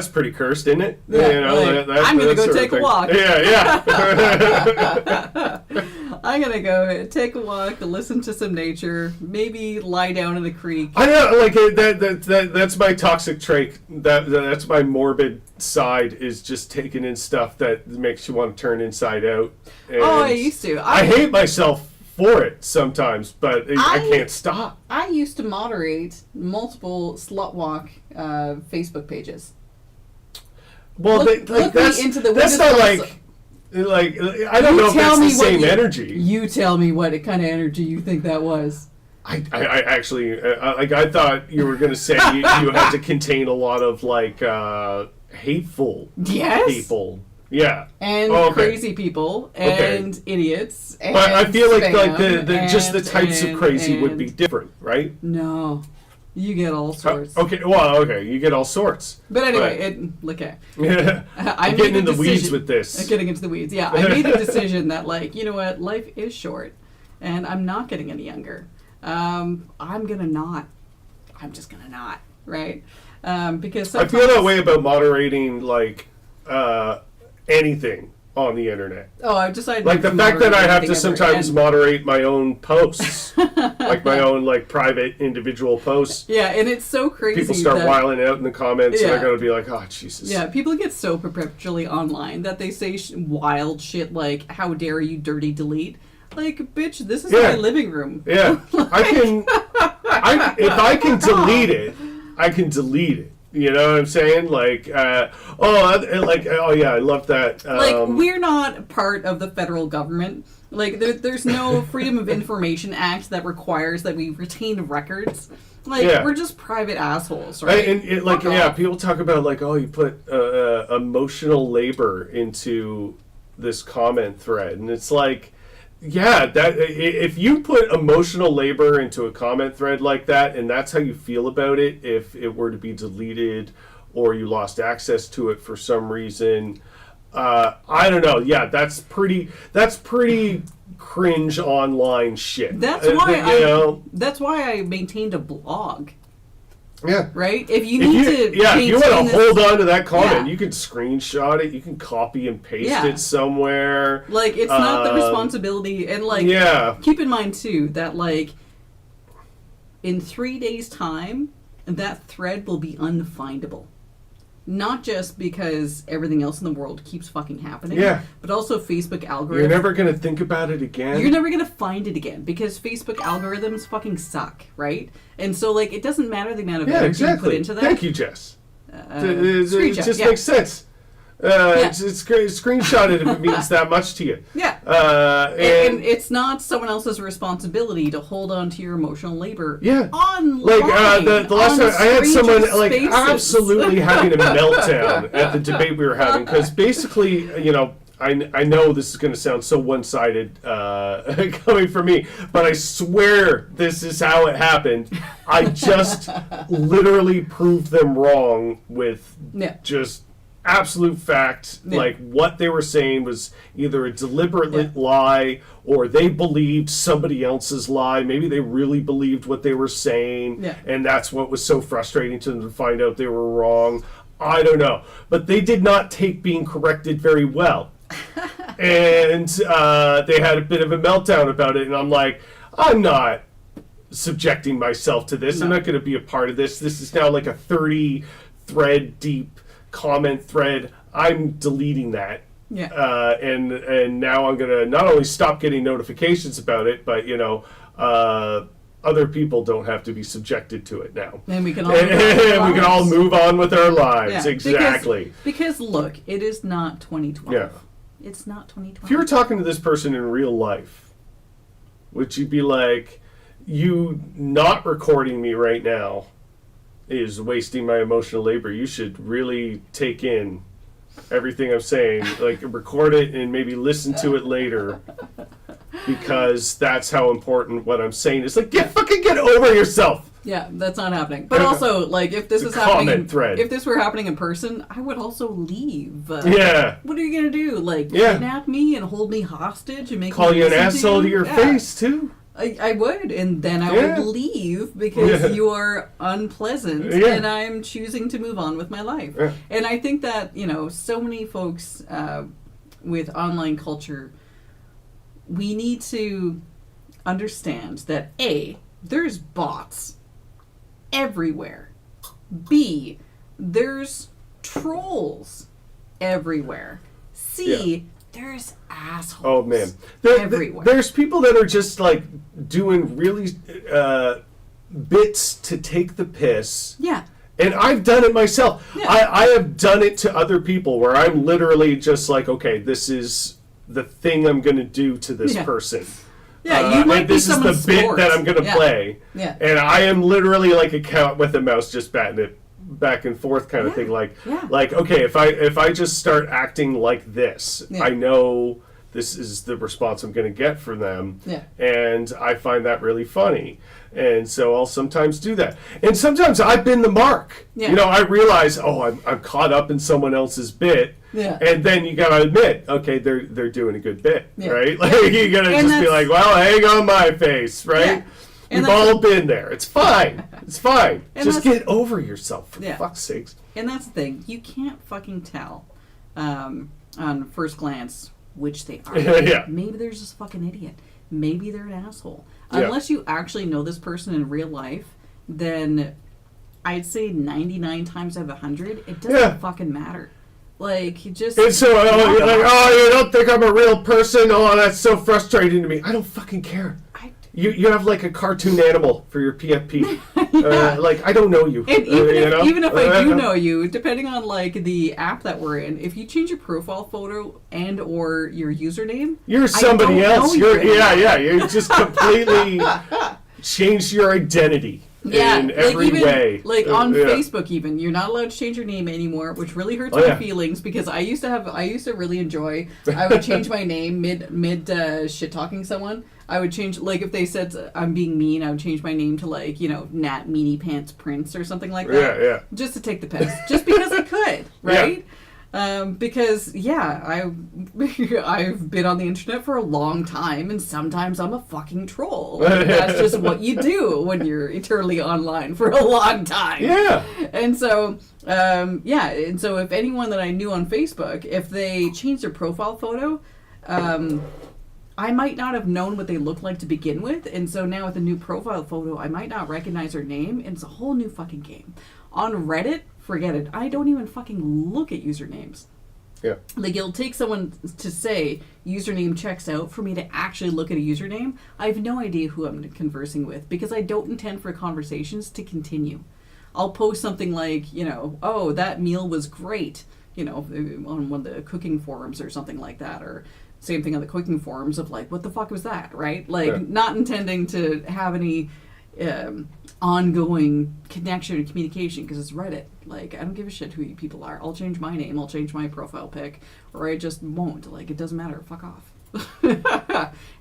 pretty cursed, isn't it? Yeah, I'm going to go take a walk. Yeah. I'm going to go take a walk, listen to some nature, maybe lie down in the creek. I know, that's my toxic trait. That's my morbid side, is just taking in stuff that makes you want to turn inside out. And I used to. I hate myself for it sometimes, but I can't stop. I used to moderate multiple slut walk Facebook pages. Well, that's not I don't know if that's the same energy. You tell me what kind of energy you think that was. I actually I thought you were going to say you had to contain a lot of hateful people. Yeah. And crazy people and idiots. And but I feel like the types of crazy would be different, right? No. You get all sorts. You get all sorts. But anyway, I'm getting in the weeds with this. Getting into the weeds, yeah. I made a decision that, you know what, life is short, and I'm not getting any younger. I'm just gonna not, right? Because I feel that way about moderating, anything on the internet. Oh, I've decided. The fact that I have to sometimes moderate my own posts, my own private individual posts. Yeah, and it's so crazy. People start wiling out in the comments, and I gotta be like, oh Jesus. Yeah, people get so perpetually online that they say wild shit like, "How dare you, dirty delete." Bitch, this is my living room. Yeah, if I can delete it, I can delete it. You know what I'm saying? I love that. We're not part of the federal government. There's no Freedom of Information Act that requires that we retain records. We're just private assholes, right? And people talk about you put emotional labor into this comment thread, and it's if you put emotional labor into a comment thread like that, and that's how you feel about it, if it were to be deleted or you lost access to it for some reason, I don't know. Yeah, that's pretty cringe online shit. That's why you know? That's why I maintained a blog. Yeah. Right? If you need to if you want maintain to this- hold on to that comment, Yeah. you can screenshot it, you can copy and paste Yeah. it somewhere. Like, it's not the responsibility, and like, Yeah. keep in mind too that like, in 3 days' time, that thread will be unfindable. Not just because everything else in the world keeps fucking happening, Yeah. but also Facebook algorithms. You're never going to think about it again. You're never gonna find it again because Facebook algorithms fucking suck, right? And so, like, it doesn't matter the amount of Yeah, energy you exactly. put into that. Thank you, Jess. It Screenshot, just yeah. makes sense. Yeah. It's great. Screenshot it if it means that much to you. Yeah. And And it's not someone else's responsibility to hold on to your emotional labor. Yeah. Online. like the last on time I had someone stranger like spaces. absolutely having a meltdown at the debate we were having because basically, you know, I know this is going to sound so one-sided coming from me, but I swear this is how it happened. I just literally proved them wrong with Yeah. just absolute fact. Yeah. Like what they were saying was either a deliberate lie or they believed somebody else's lie. Maybe they really believed what they were saying, Yeah. and that's what was so frustrating to them to find out they were wrong. I don't know, but they did not take being corrected very well. And they had a bit of a meltdown about it, and I'm like, I'm not subjecting myself to this. I'm No. not going to be a part of this. This is now like a 30 thread deep comment thread. I'm deleting that. Yeah. And now I'm going to not only stop getting notifications about it, but, you know, other people don't have to be subjected to it now. And we can all And we can all lives. move on with our lives. Yeah, Exactly. Because look, it is not 2012. Yeah. It's not 2012. If you were talking to this person in real life, would you be like, you not recording me right now is wasting my emotional labor. You should really take in everything I'm saying, like record it and maybe listen to it later because that's how important what I'm saying is. Like, fucking get over yourself. Yeah, that's not happening. But also, like, if this It's is a happening, comment thread. if this were happening in person, I would also leave. Yeah. What are you gonna do? Like, Yeah. kidnap me and hold me hostage and make Call me you an listen asshole to you? your Yeah. face, too. I would, and then I Yeah. would leave because Yeah. you are unpleasant, Yeah. and I'm choosing to move on with my life. Yeah. And I think that, you know, so many folks with online culture, we need to understand that A, there's bots everywhere. B, there's trolls everywhere. C, there's assholes. Oh man, everywhere. There's people that are just like doing really bits to take the piss. Yeah. And I've done it myself. Yeah. I have done it to other people where I'm literally just like, okay, this is the thing I'm going to do to this Yeah. person. Yeah, you might and be this is the someone's bit sport. that I'm going to Yeah. play. Yeah. And I am literally like a cat with a mouse just batting it back and forth kind of Yeah. thing. Like, Yeah. like okay, if I just start acting like this, Yeah. I know this is the response I'm going to get from them. Yeah. And I find that really funny. And so I'll sometimes do that. And sometimes I've been the mark. Yeah. You know, I realize, oh, I'm caught up in someone else's bit. Yeah. And then you gotta admit, okay, they're doing a good bit, Yeah. right? Like you gotta And just be that's- like, well, hang on my face, right? Yeah. And We've that's- all been there. It's fine. It's fine. And Just that's- get over yourself, for Yeah. fuck's sakes. And that's the thing. You can't fucking tell on first glance which they are. Yeah. Maybe they're just a fucking idiot. Maybe they're an asshole. Yeah. Unless you actually know this person in real life, then I'd say 99 times out of 100, it doesn't Yeah. fucking matter. Like, you just... And so, you're like, oh, you don't think I'm a real person? Oh, that's so frustrating to me. I don't fucking care. I- You have like a cartoon animal for your PFP. Like, I don't know you. And even, you if, know? even if I do know you, depending on like the app that we're in, if you change your profile photo and or your username, You're somebody don't else. know You're you yeah. You just completely changed your identity in every even, way. Like on Yeah. Facebook, even you're not allowed to change your name anymore, which really hurts Oh, my yeah. feelings because I used to really enjoy. I would change my name mid shit talking someone. I would change, like if they said I'm being mean, I would change my name to like, you know, Nat Meanie Pants Prince or something like that. Yeah. Just to take the piss, just because I could, right? Because I've been on the internet for a long time, and sometimes I'm a fucking troll. Like, that's just what you do when you're eternally online for a long time. Yeah. And so, and so if anyone that I knew on Facebook, if they changed their profile photo, I might not have known what they looked like to begin with, and so now with a new profile photo, I might not recognize their name, and it's a whole new fucking game. On Reddit, forget it. I don't even fucking look at usernames. Yeah. Like, it'll take someone to say, username checks out, for me to actually look at a username. I have no idea who I'm conversing with, because I don't intend for conversations to continue. I'll post something like, oh, that meal was great, on one of the cooking forums or something like that, or same thing on the cooking forums of like, what the fuck was that, right? Like, not intending to have any ongoing connection and communication, because it's Reddit. Like, I don't give a shit who you people are. I'll change my name, I'll change my profile pic, or I just won't. Like, it doesn't matter. Fuck off.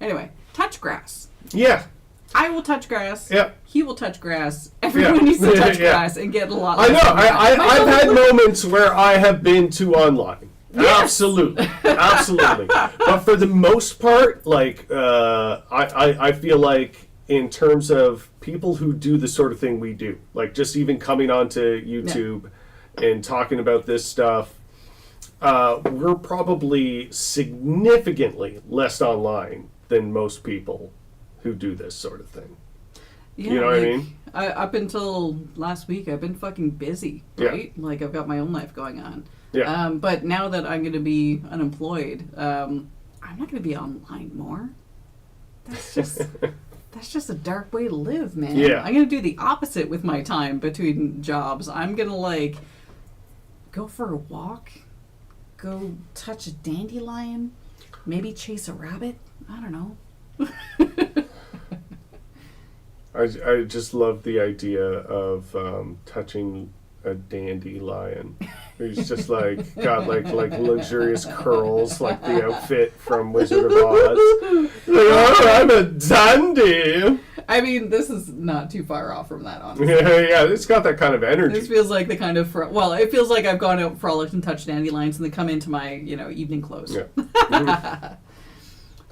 Anyway, touch grass. Yeah. I will touch grass. Yep. He will touch grass. Everyone needs to touch grass and get a lot. I know. I've had moments where I have been too online. Yes. Absolutely. But for the most part, like, I feel like in terms of people who do the sort of thing we do, like just even coming onto YouTube and talking about this stuff, we're probably significantly less online than most people who do this sort of thing. Yeah, you know what I mean? Up until last week, I've been fucking busy, right? Yeah. Like, I've got my own life going on. Yeah. But now that I'm going to be unemployed, I'm not going to be online more. That's just a dark way to live, man. Yeah. I'm going to do the opposite with my time between jobs. I'm going to, like, go for a walk, go touch a dandelion, maybe chase a rabbit. I don't know. I just love the idea of touching a dandelion. He's just like got like luxurious curls, like the outfit from Wizard of Oz. Like, oh, I'm a dandy. I mean, this is not too far off from that, honestly. Yeah, it's got that kind of energy. This feels like the kind of it feels like I've gone out frolicked and touched dandelions, and then come into my evening clothes. Yeah. Mm-hmm.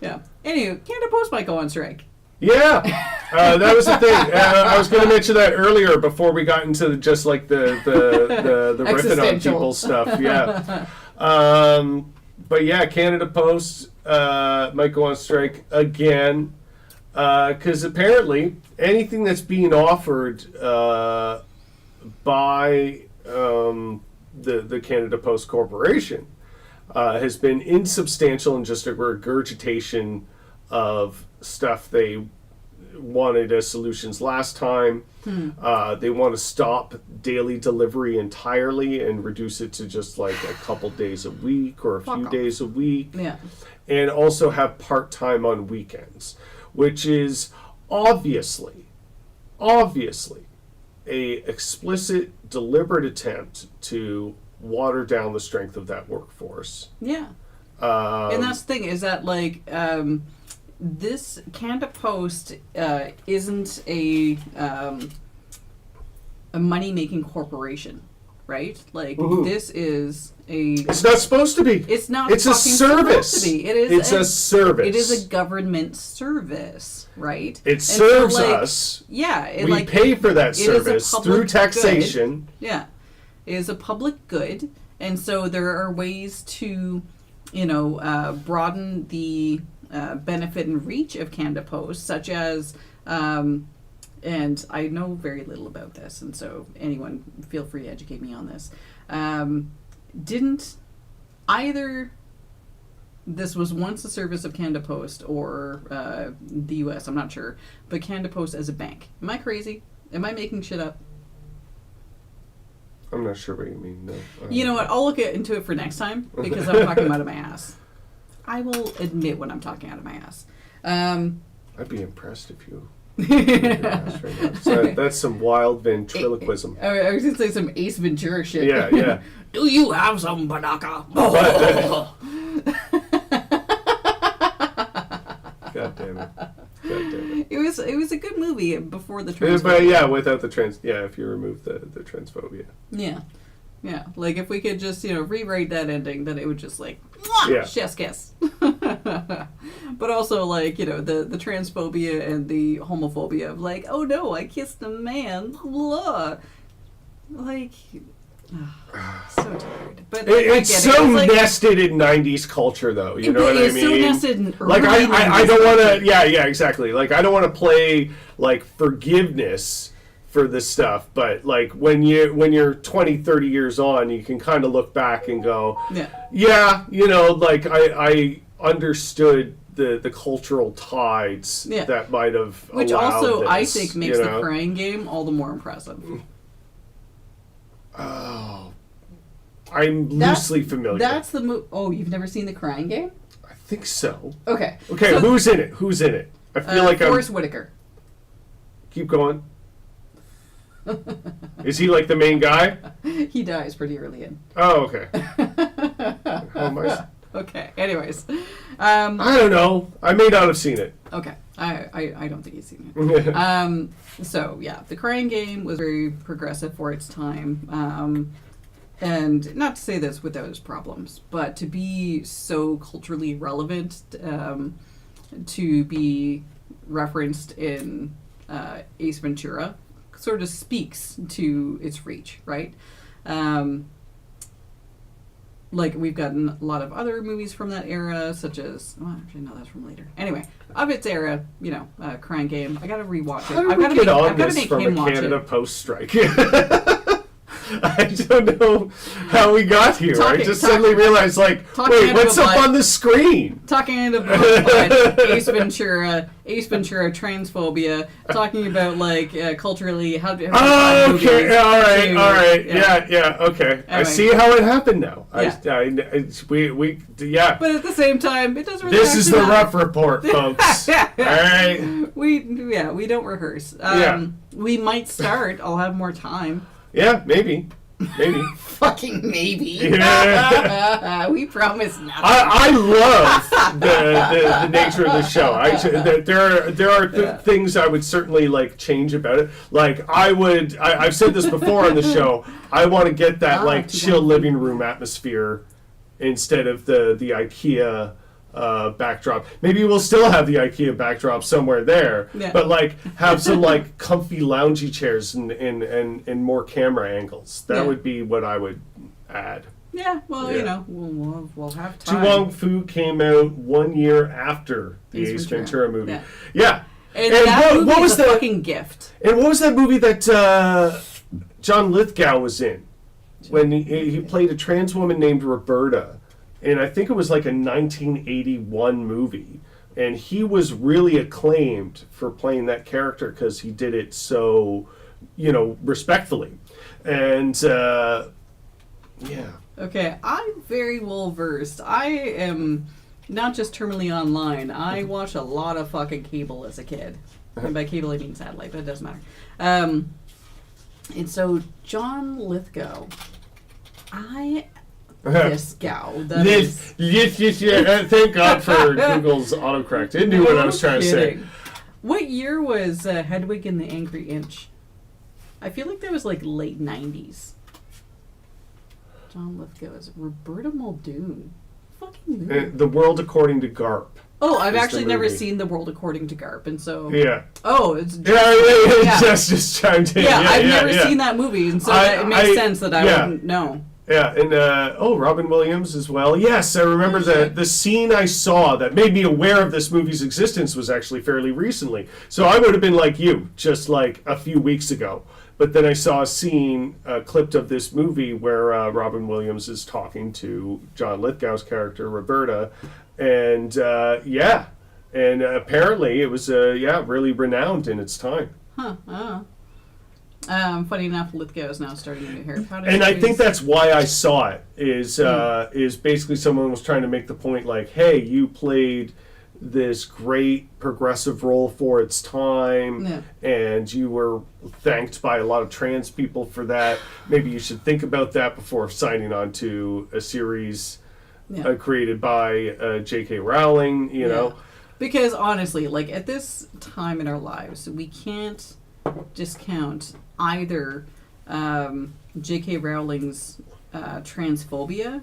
Yeah. Anyway, Canada Post might go on strike. Yeah, that was the thing. I was going to mention that earlier before we got into just like the riffing on people stuff. Yeah, but yeah, Canada Post might go on strike again because apparently anything that's being offered by the Canada Post Corporation has been insubstantial and just a regurgitation of stuff they wanted as solutions last time. They want to stop daily delivery entirely and reduce it to just like a couple days a week or a few days a week. Yeah. And also have part-time on weekends, which is obviously a explicit, deliberate attempt to water down the strength of that workforce. Yeah. And that's the thing, is that like this Canada Post isn't a money-making corporation, right? Like, this is a... It's not supposed to be. It's not. It's a service. Supposed to be. It is. It's a service. It is a government service, right? It serves us. Yeah. We pay for that service through taxation. Good. Yeah. It is a public good, and so there are ways to, broaden the benefit and reach of Canada Post, such as, and I know very little about this, and so anyone feel free to educate me on this. Didn't either this was once a service of Canada Post or the U.S., I'm not sure, but Canada Post as a bank. Am I crazy? Am I making shit up? I'm not sure what you mean. No. You know what? I'll look into it for next time because I'm talking out of my ass. I will admit when I'm talking out of my ass. I'd be impressed if you. Right so that's some wild ventriloquism. I was going to say some Ace Ventura shit. Yeah. Do you have some banaka? God damn it. It was a good movie before the transphobia. But yeah, without the if you remove the transphobia. Yeah. Yeah, like if we could just, rewrite that ending, then it would just like, mwah, Yeah. chef's kiss. But also like, the transphobia and the homophobia of like, oh no, I kissed a man, blah. Like, so tired. But like, I It's get so it. It's like, nested in '90s culture, though. You know but what I it's mean? so nested in Like early I 90s don't want culture. to. Yeah, exactly. Like I don't want to play like forgiveness for this stuff, but like when you're 20, 30 years on, you can kind of look back and go, Yeah. like I understood the cultural tides Yeah. that might have Which allowed also, I this, think, makes you the know? crying game all the more impressive. Oh, I'm That's- loosely familiar. That's the movie. Oh, you've never seen the crying game? I think so. Okay. Okay, So, who's in it? Who's in it? I feel like Forrest Whitaker. Keep going. Is he like the main guy? He dies pretty early in. Oh, okay. How am I? Okay. Anyways, I don't know. I may not have seen it. okay. I don't think he's seen it. So yeah, the crying game was very progressive for its time. And not to say this without its problems, but to be so culturally relevant, to be referenced in Ace Ventura, sort of speaks to its reach, right? Like we've gotten a lot of other movies from that era, such as actually no, that's from later. Anyway, of its era, Crying Game. I gotta rewatch it. How did I've we gotta get make, on I've gotta this make from him a watch Canada it. Post strike? I don't know how we got here. I just suddenly realized, like, talking wait, out of what's a up butt. on the screen? Talking about Ace Ventura, transphobia, talking about like culturally how to. Oh, okay, all right, yeah. yeah, okay. I Anyway. see how it happened now. Yeah. We, yeah. But at the same time, it doesn't really. This is the actually rough report, folks. All right. We don't rehearse. We might start. I'll have more time. Yeah, maybe. Fucking maybe. Yeah. We promise nothing. I love the nature of the show. There are things I would certainly like change about it. Like I've said this before on the show. I want to get that like chill living room atmosphere instead of the IKEA backdrop. Maybe we'll still have the IKEA backdrop somewhere there, but like have some like comfy loungy chairs and more camera angles. That would be what I would add. Yeah, well, Yeah. we'll have time. Tu Wong Fu came out 1 year after the Ace Ace Ventura. Ventura movie. Yeah. Yeah. And that movie what is was a the fucking gift. and what was that movie that John Lithgow was in when he played a trans woman named Roberta? And I think it was like a 1981 movie. And he was really acclaimed for playing that character because he did it so, respectfully. And, yeah. Okay, I'm very well versed. I am not just terminally online. I watched a lot of fucking cable as a kid. And by cable I mean satellite, but it doesn't matter. And so John Lithgow, this gal. That is, Yes. Thank God for Google's autocorrect. It knew what I was trying to say. kidding. What year was Hedwig and the Angry Inch? I feel like that was like late 90s. John Lithgow is Roberta Muldoon. Fucking who? The World According to Garp. Oh, I've is the actually never movie. seen The World According to Garp, and so Yeah. oh, it's Yeah. Just chimed in. yeah, I've never yeah. seen that movie, and so it makes sense that I wouldn't know. Yeah, and Robin Williams as well. Yes, I remember the scene I saw that made me aware of this movie's existence was actually fairly recently. So I would have been like you, just like a few weeks ago. But then I saw a scene clipped of this movie where Robin Williams is talking to John Lithgow's character Roberta, and and apparently it was really renowned in its time. Huh. Funny enough, Lithgow is now starting a new Harry Potter And I series. think that's why I saw it, is basically someone was trying to make the point like, hey, you played this great progressive role for its time, and you were thanked by a lot of trans people for that. Maybe you should think about that before signing on to a series created by J.K. Rowling, you know. Because honestly, like at this time in our lives, we can't discount either J.K. Rowling's transphobia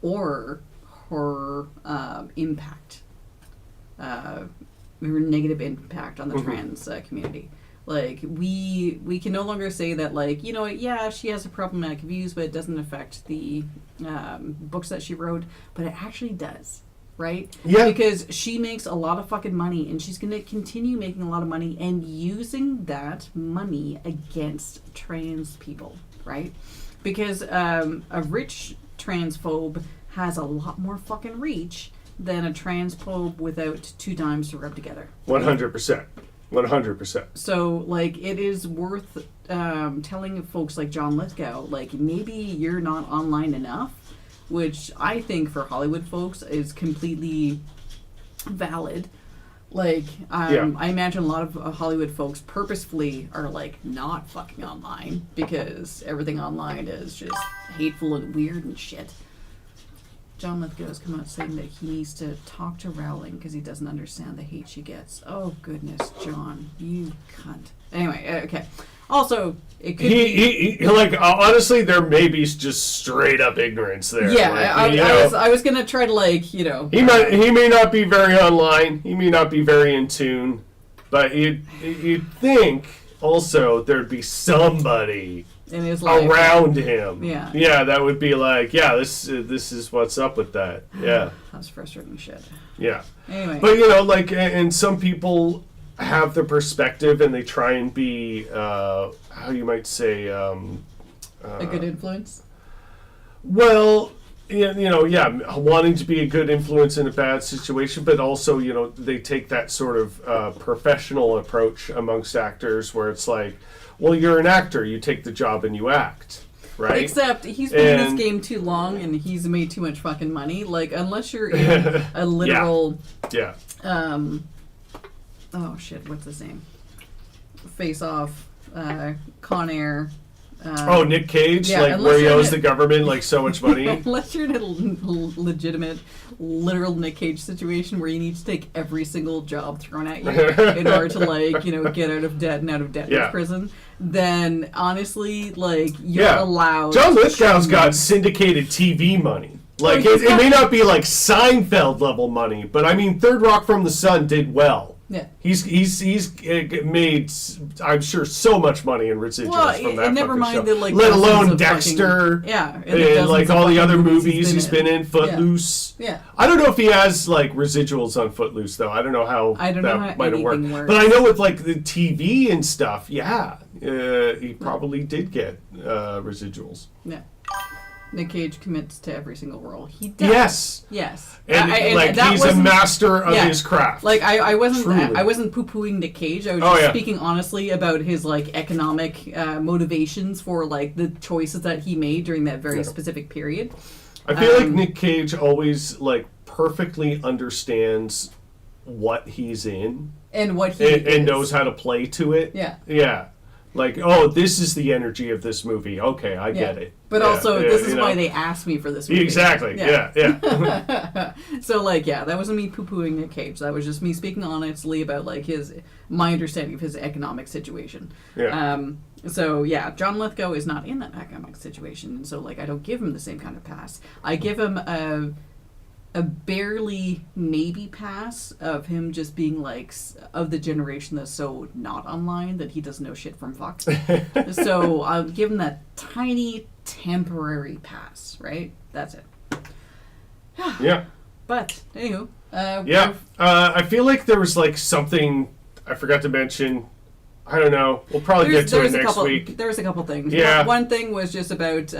or her impact, her negative impact on the trans community. Like, we can no longer say that, like, you know, yeah, she has a problematic views, but it doesn't affect the books that she wrote, but it actually does, right? Yeah. Because she makes a lot of fucking money, and she's going to continue making a lot of money and using that money against trans people, right? Because a rich transphobe has a lot more fucking reach than a transphobe without two dimes to rub together. 100%. 100%. So, like, it is worth telling folks like John Lithgow, like, maybe you're not online enough, which I think for Hollywood folks is completely valid. Like, Yeah. I imagine a lot of Hollywood folks purposefully are, like, not fucking online because everything online is just hateful and weird and shit. John Lithgow's come out saying that he needs to talk to Rowling because he doesn't understand the hate she gets. Oh, goodness, John, you cunt. Anyway, okay. Also, it could be... He like, honestly, there may be just straight up ignorance there. Yeah, Like, I was going to try to, like, you know... He may not be very online. He may not be very in tune. But you'd think, also, there'd be somebody... in his life. Around him. Yeah. Yeah, that would be like, yeah, this is what's up with that. Yeah. That's frustrating shit. Yeah. Anyway. But, you know, like, and some people have the perspective and they try and be, how you might say, a good influence? well, you know, yeah, wanting to be a good influence in a bad situation, but also, you know, they take that sort of professional approach amongst actors where it's like, well, you're an actor, you take the job and you act, right? Except he's been in this game too long and he's made too much fucking money. Like, unless you're in a literal... Yeah. Oh, shit, what's his name? Face Off, Con Air... Nick Cage, yeah, like where he you're owes in the government like so much money. Unless you're in a legitimate, literal Nick Cage situation where you need to take every single job thrown at you in order to, like, you know, get out of debt and out of debt with prison, then honestly, like, you're allowed. John Lithgow's got syndicated TV money. Like, it may not be like Seinfeld level money, but I mean, Third Rock from the Sun did well. Yeah. He's made, I'm sure, so much money in residuals from that and never fucking mind show. the, like, let dozens alone of Dexter. and like all the other movies he's been in. Footloose. Yeah. I don't know if he has like residuals on Footloose though. I don't know how that might have worked. Works. But I know with like the TV and stuff, he probably did get residuals. Yeah. Nick Cage commits to every single role. He does. Yes. Yes. And he's a master of his craft. Like I wasn't Truly. I wasn't poo-pooing Nick Cage. I was just speaking honestly about his like economic motivations for like the choices that he made during that very specific period. I feel like Nick Cage always like perfectly understands what he's in and what he and knows how to play to it. Yeah. Yeah. Like, oh, this is the energy of this movie. Okay, I get it. But also, this is why they asked me for this movie. Exactly. Yeah. So, like, that wasn't me poo-pooing Nick Cage. That was just me speaking honestly about, like, my understanding of his economic situation. Yeah. So, John Lithgow is not in that economic situation. And so, like, I don't give him the same kind of pass. I give him a barely maybe pass of him just being like of the generation that's so not online that he doesn't know shit from Fox. So I'll give him that tiny temporary pass, right? That's it. Yeah. But anywho, I feel like there was like something I forgot to mention. I don't know. We'll probably get to it next week. There's a couple things. Yeah. One thing was just about.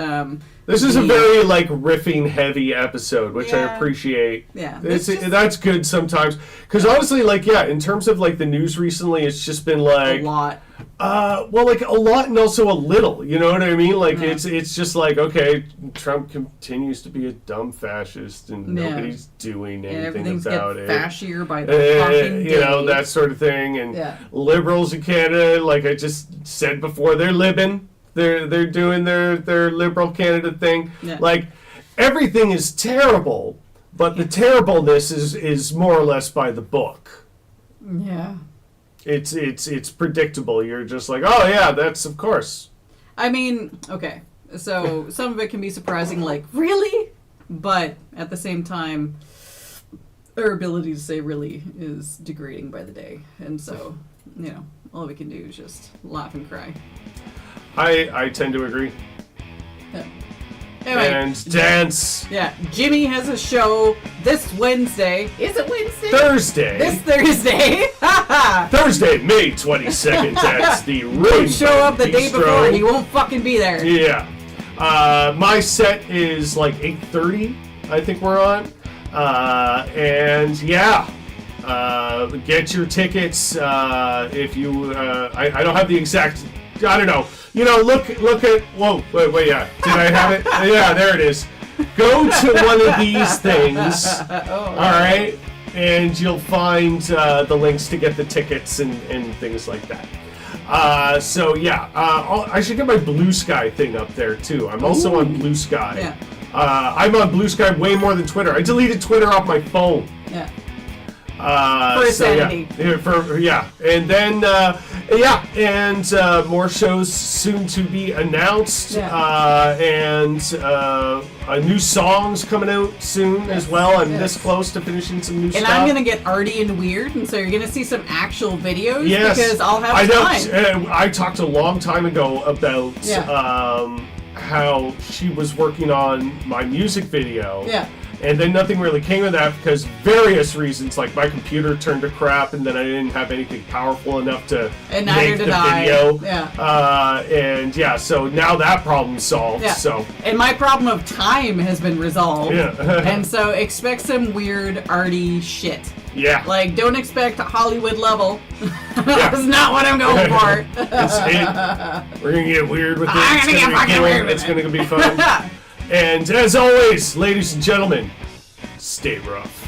This is a very like riffing heavy episode, which I appreciate. Yeah. That's good sometimes because honestly, like in terms of like the news recently, it's just been like a lot. Well, like a lot and also a little. You know what I mean? Like it's just like okay, Trump continues to be a dumb fascist and nobody's doing anything about it. Fascier by the fucking day. You know that sort of thing. And liberals in Canada, like I just said before, they're libbing. They're doing their liberal Canada thing. Yeah. Like everything is terrible, but the terribleness is more or less by the book. Yeah. It's predictable. You're just like, oh yeah, that's of course. I mean, okay. So some of it can be surprising, like, really? But at the same time, our ability to say really is degrading by the day. And so, all we can do is just laugh and cry. I tend to agree. Yeah. Anyway, And dance. yeah, Jimmy has a show this Wednesday. Is it Wednesday? Thursday. This Thursday. Thursday, May 22nd at the Rainbow Don't show up the day Bistro. before. He won't fucking be there. Yeah. My set is like 8:30, I think we're on. And yeah. Get your tickets if you... I don't have the exact... I don't know. Look at... Whoa, wait, yeah. Did I have it? Yeah, there it is. Go to one of these things. All right? And you'll find the links to get the tickets and things like that. So yeah, I should get my Blue Sky thing up there too. I'm also on Blue Sky. Yeah. I'm on Blue Sky way more than Twitter. I deleted Twitter off my phone. Yeah. For sanity. And then more shows soon to be announced. Yeah. And new songs coming out soon as well. I'm this close to finishing some new stuff. And I'm gonna get arty and weird, and so you're gonna see some actual videos because I'll have time. I talked a long time ago about how she was working on my music video. Yeah. And then nothing really came of that because various reasons, like my computer turned to crap, and then I didn't have anything powerful enough to And neither make the did I. video. Yeah. So now that problem's solved. Yeah. So And my problem of time has been resolved. Yeah. And so expect some weird arty shit. yeah, Like, don't expect Hollywood level. That's not what I'm going for. we're gonna get weird with it. I'm gonna get fucking weird with It's it. gonna be fun. And as always, ladies and gentlemen, stay rough.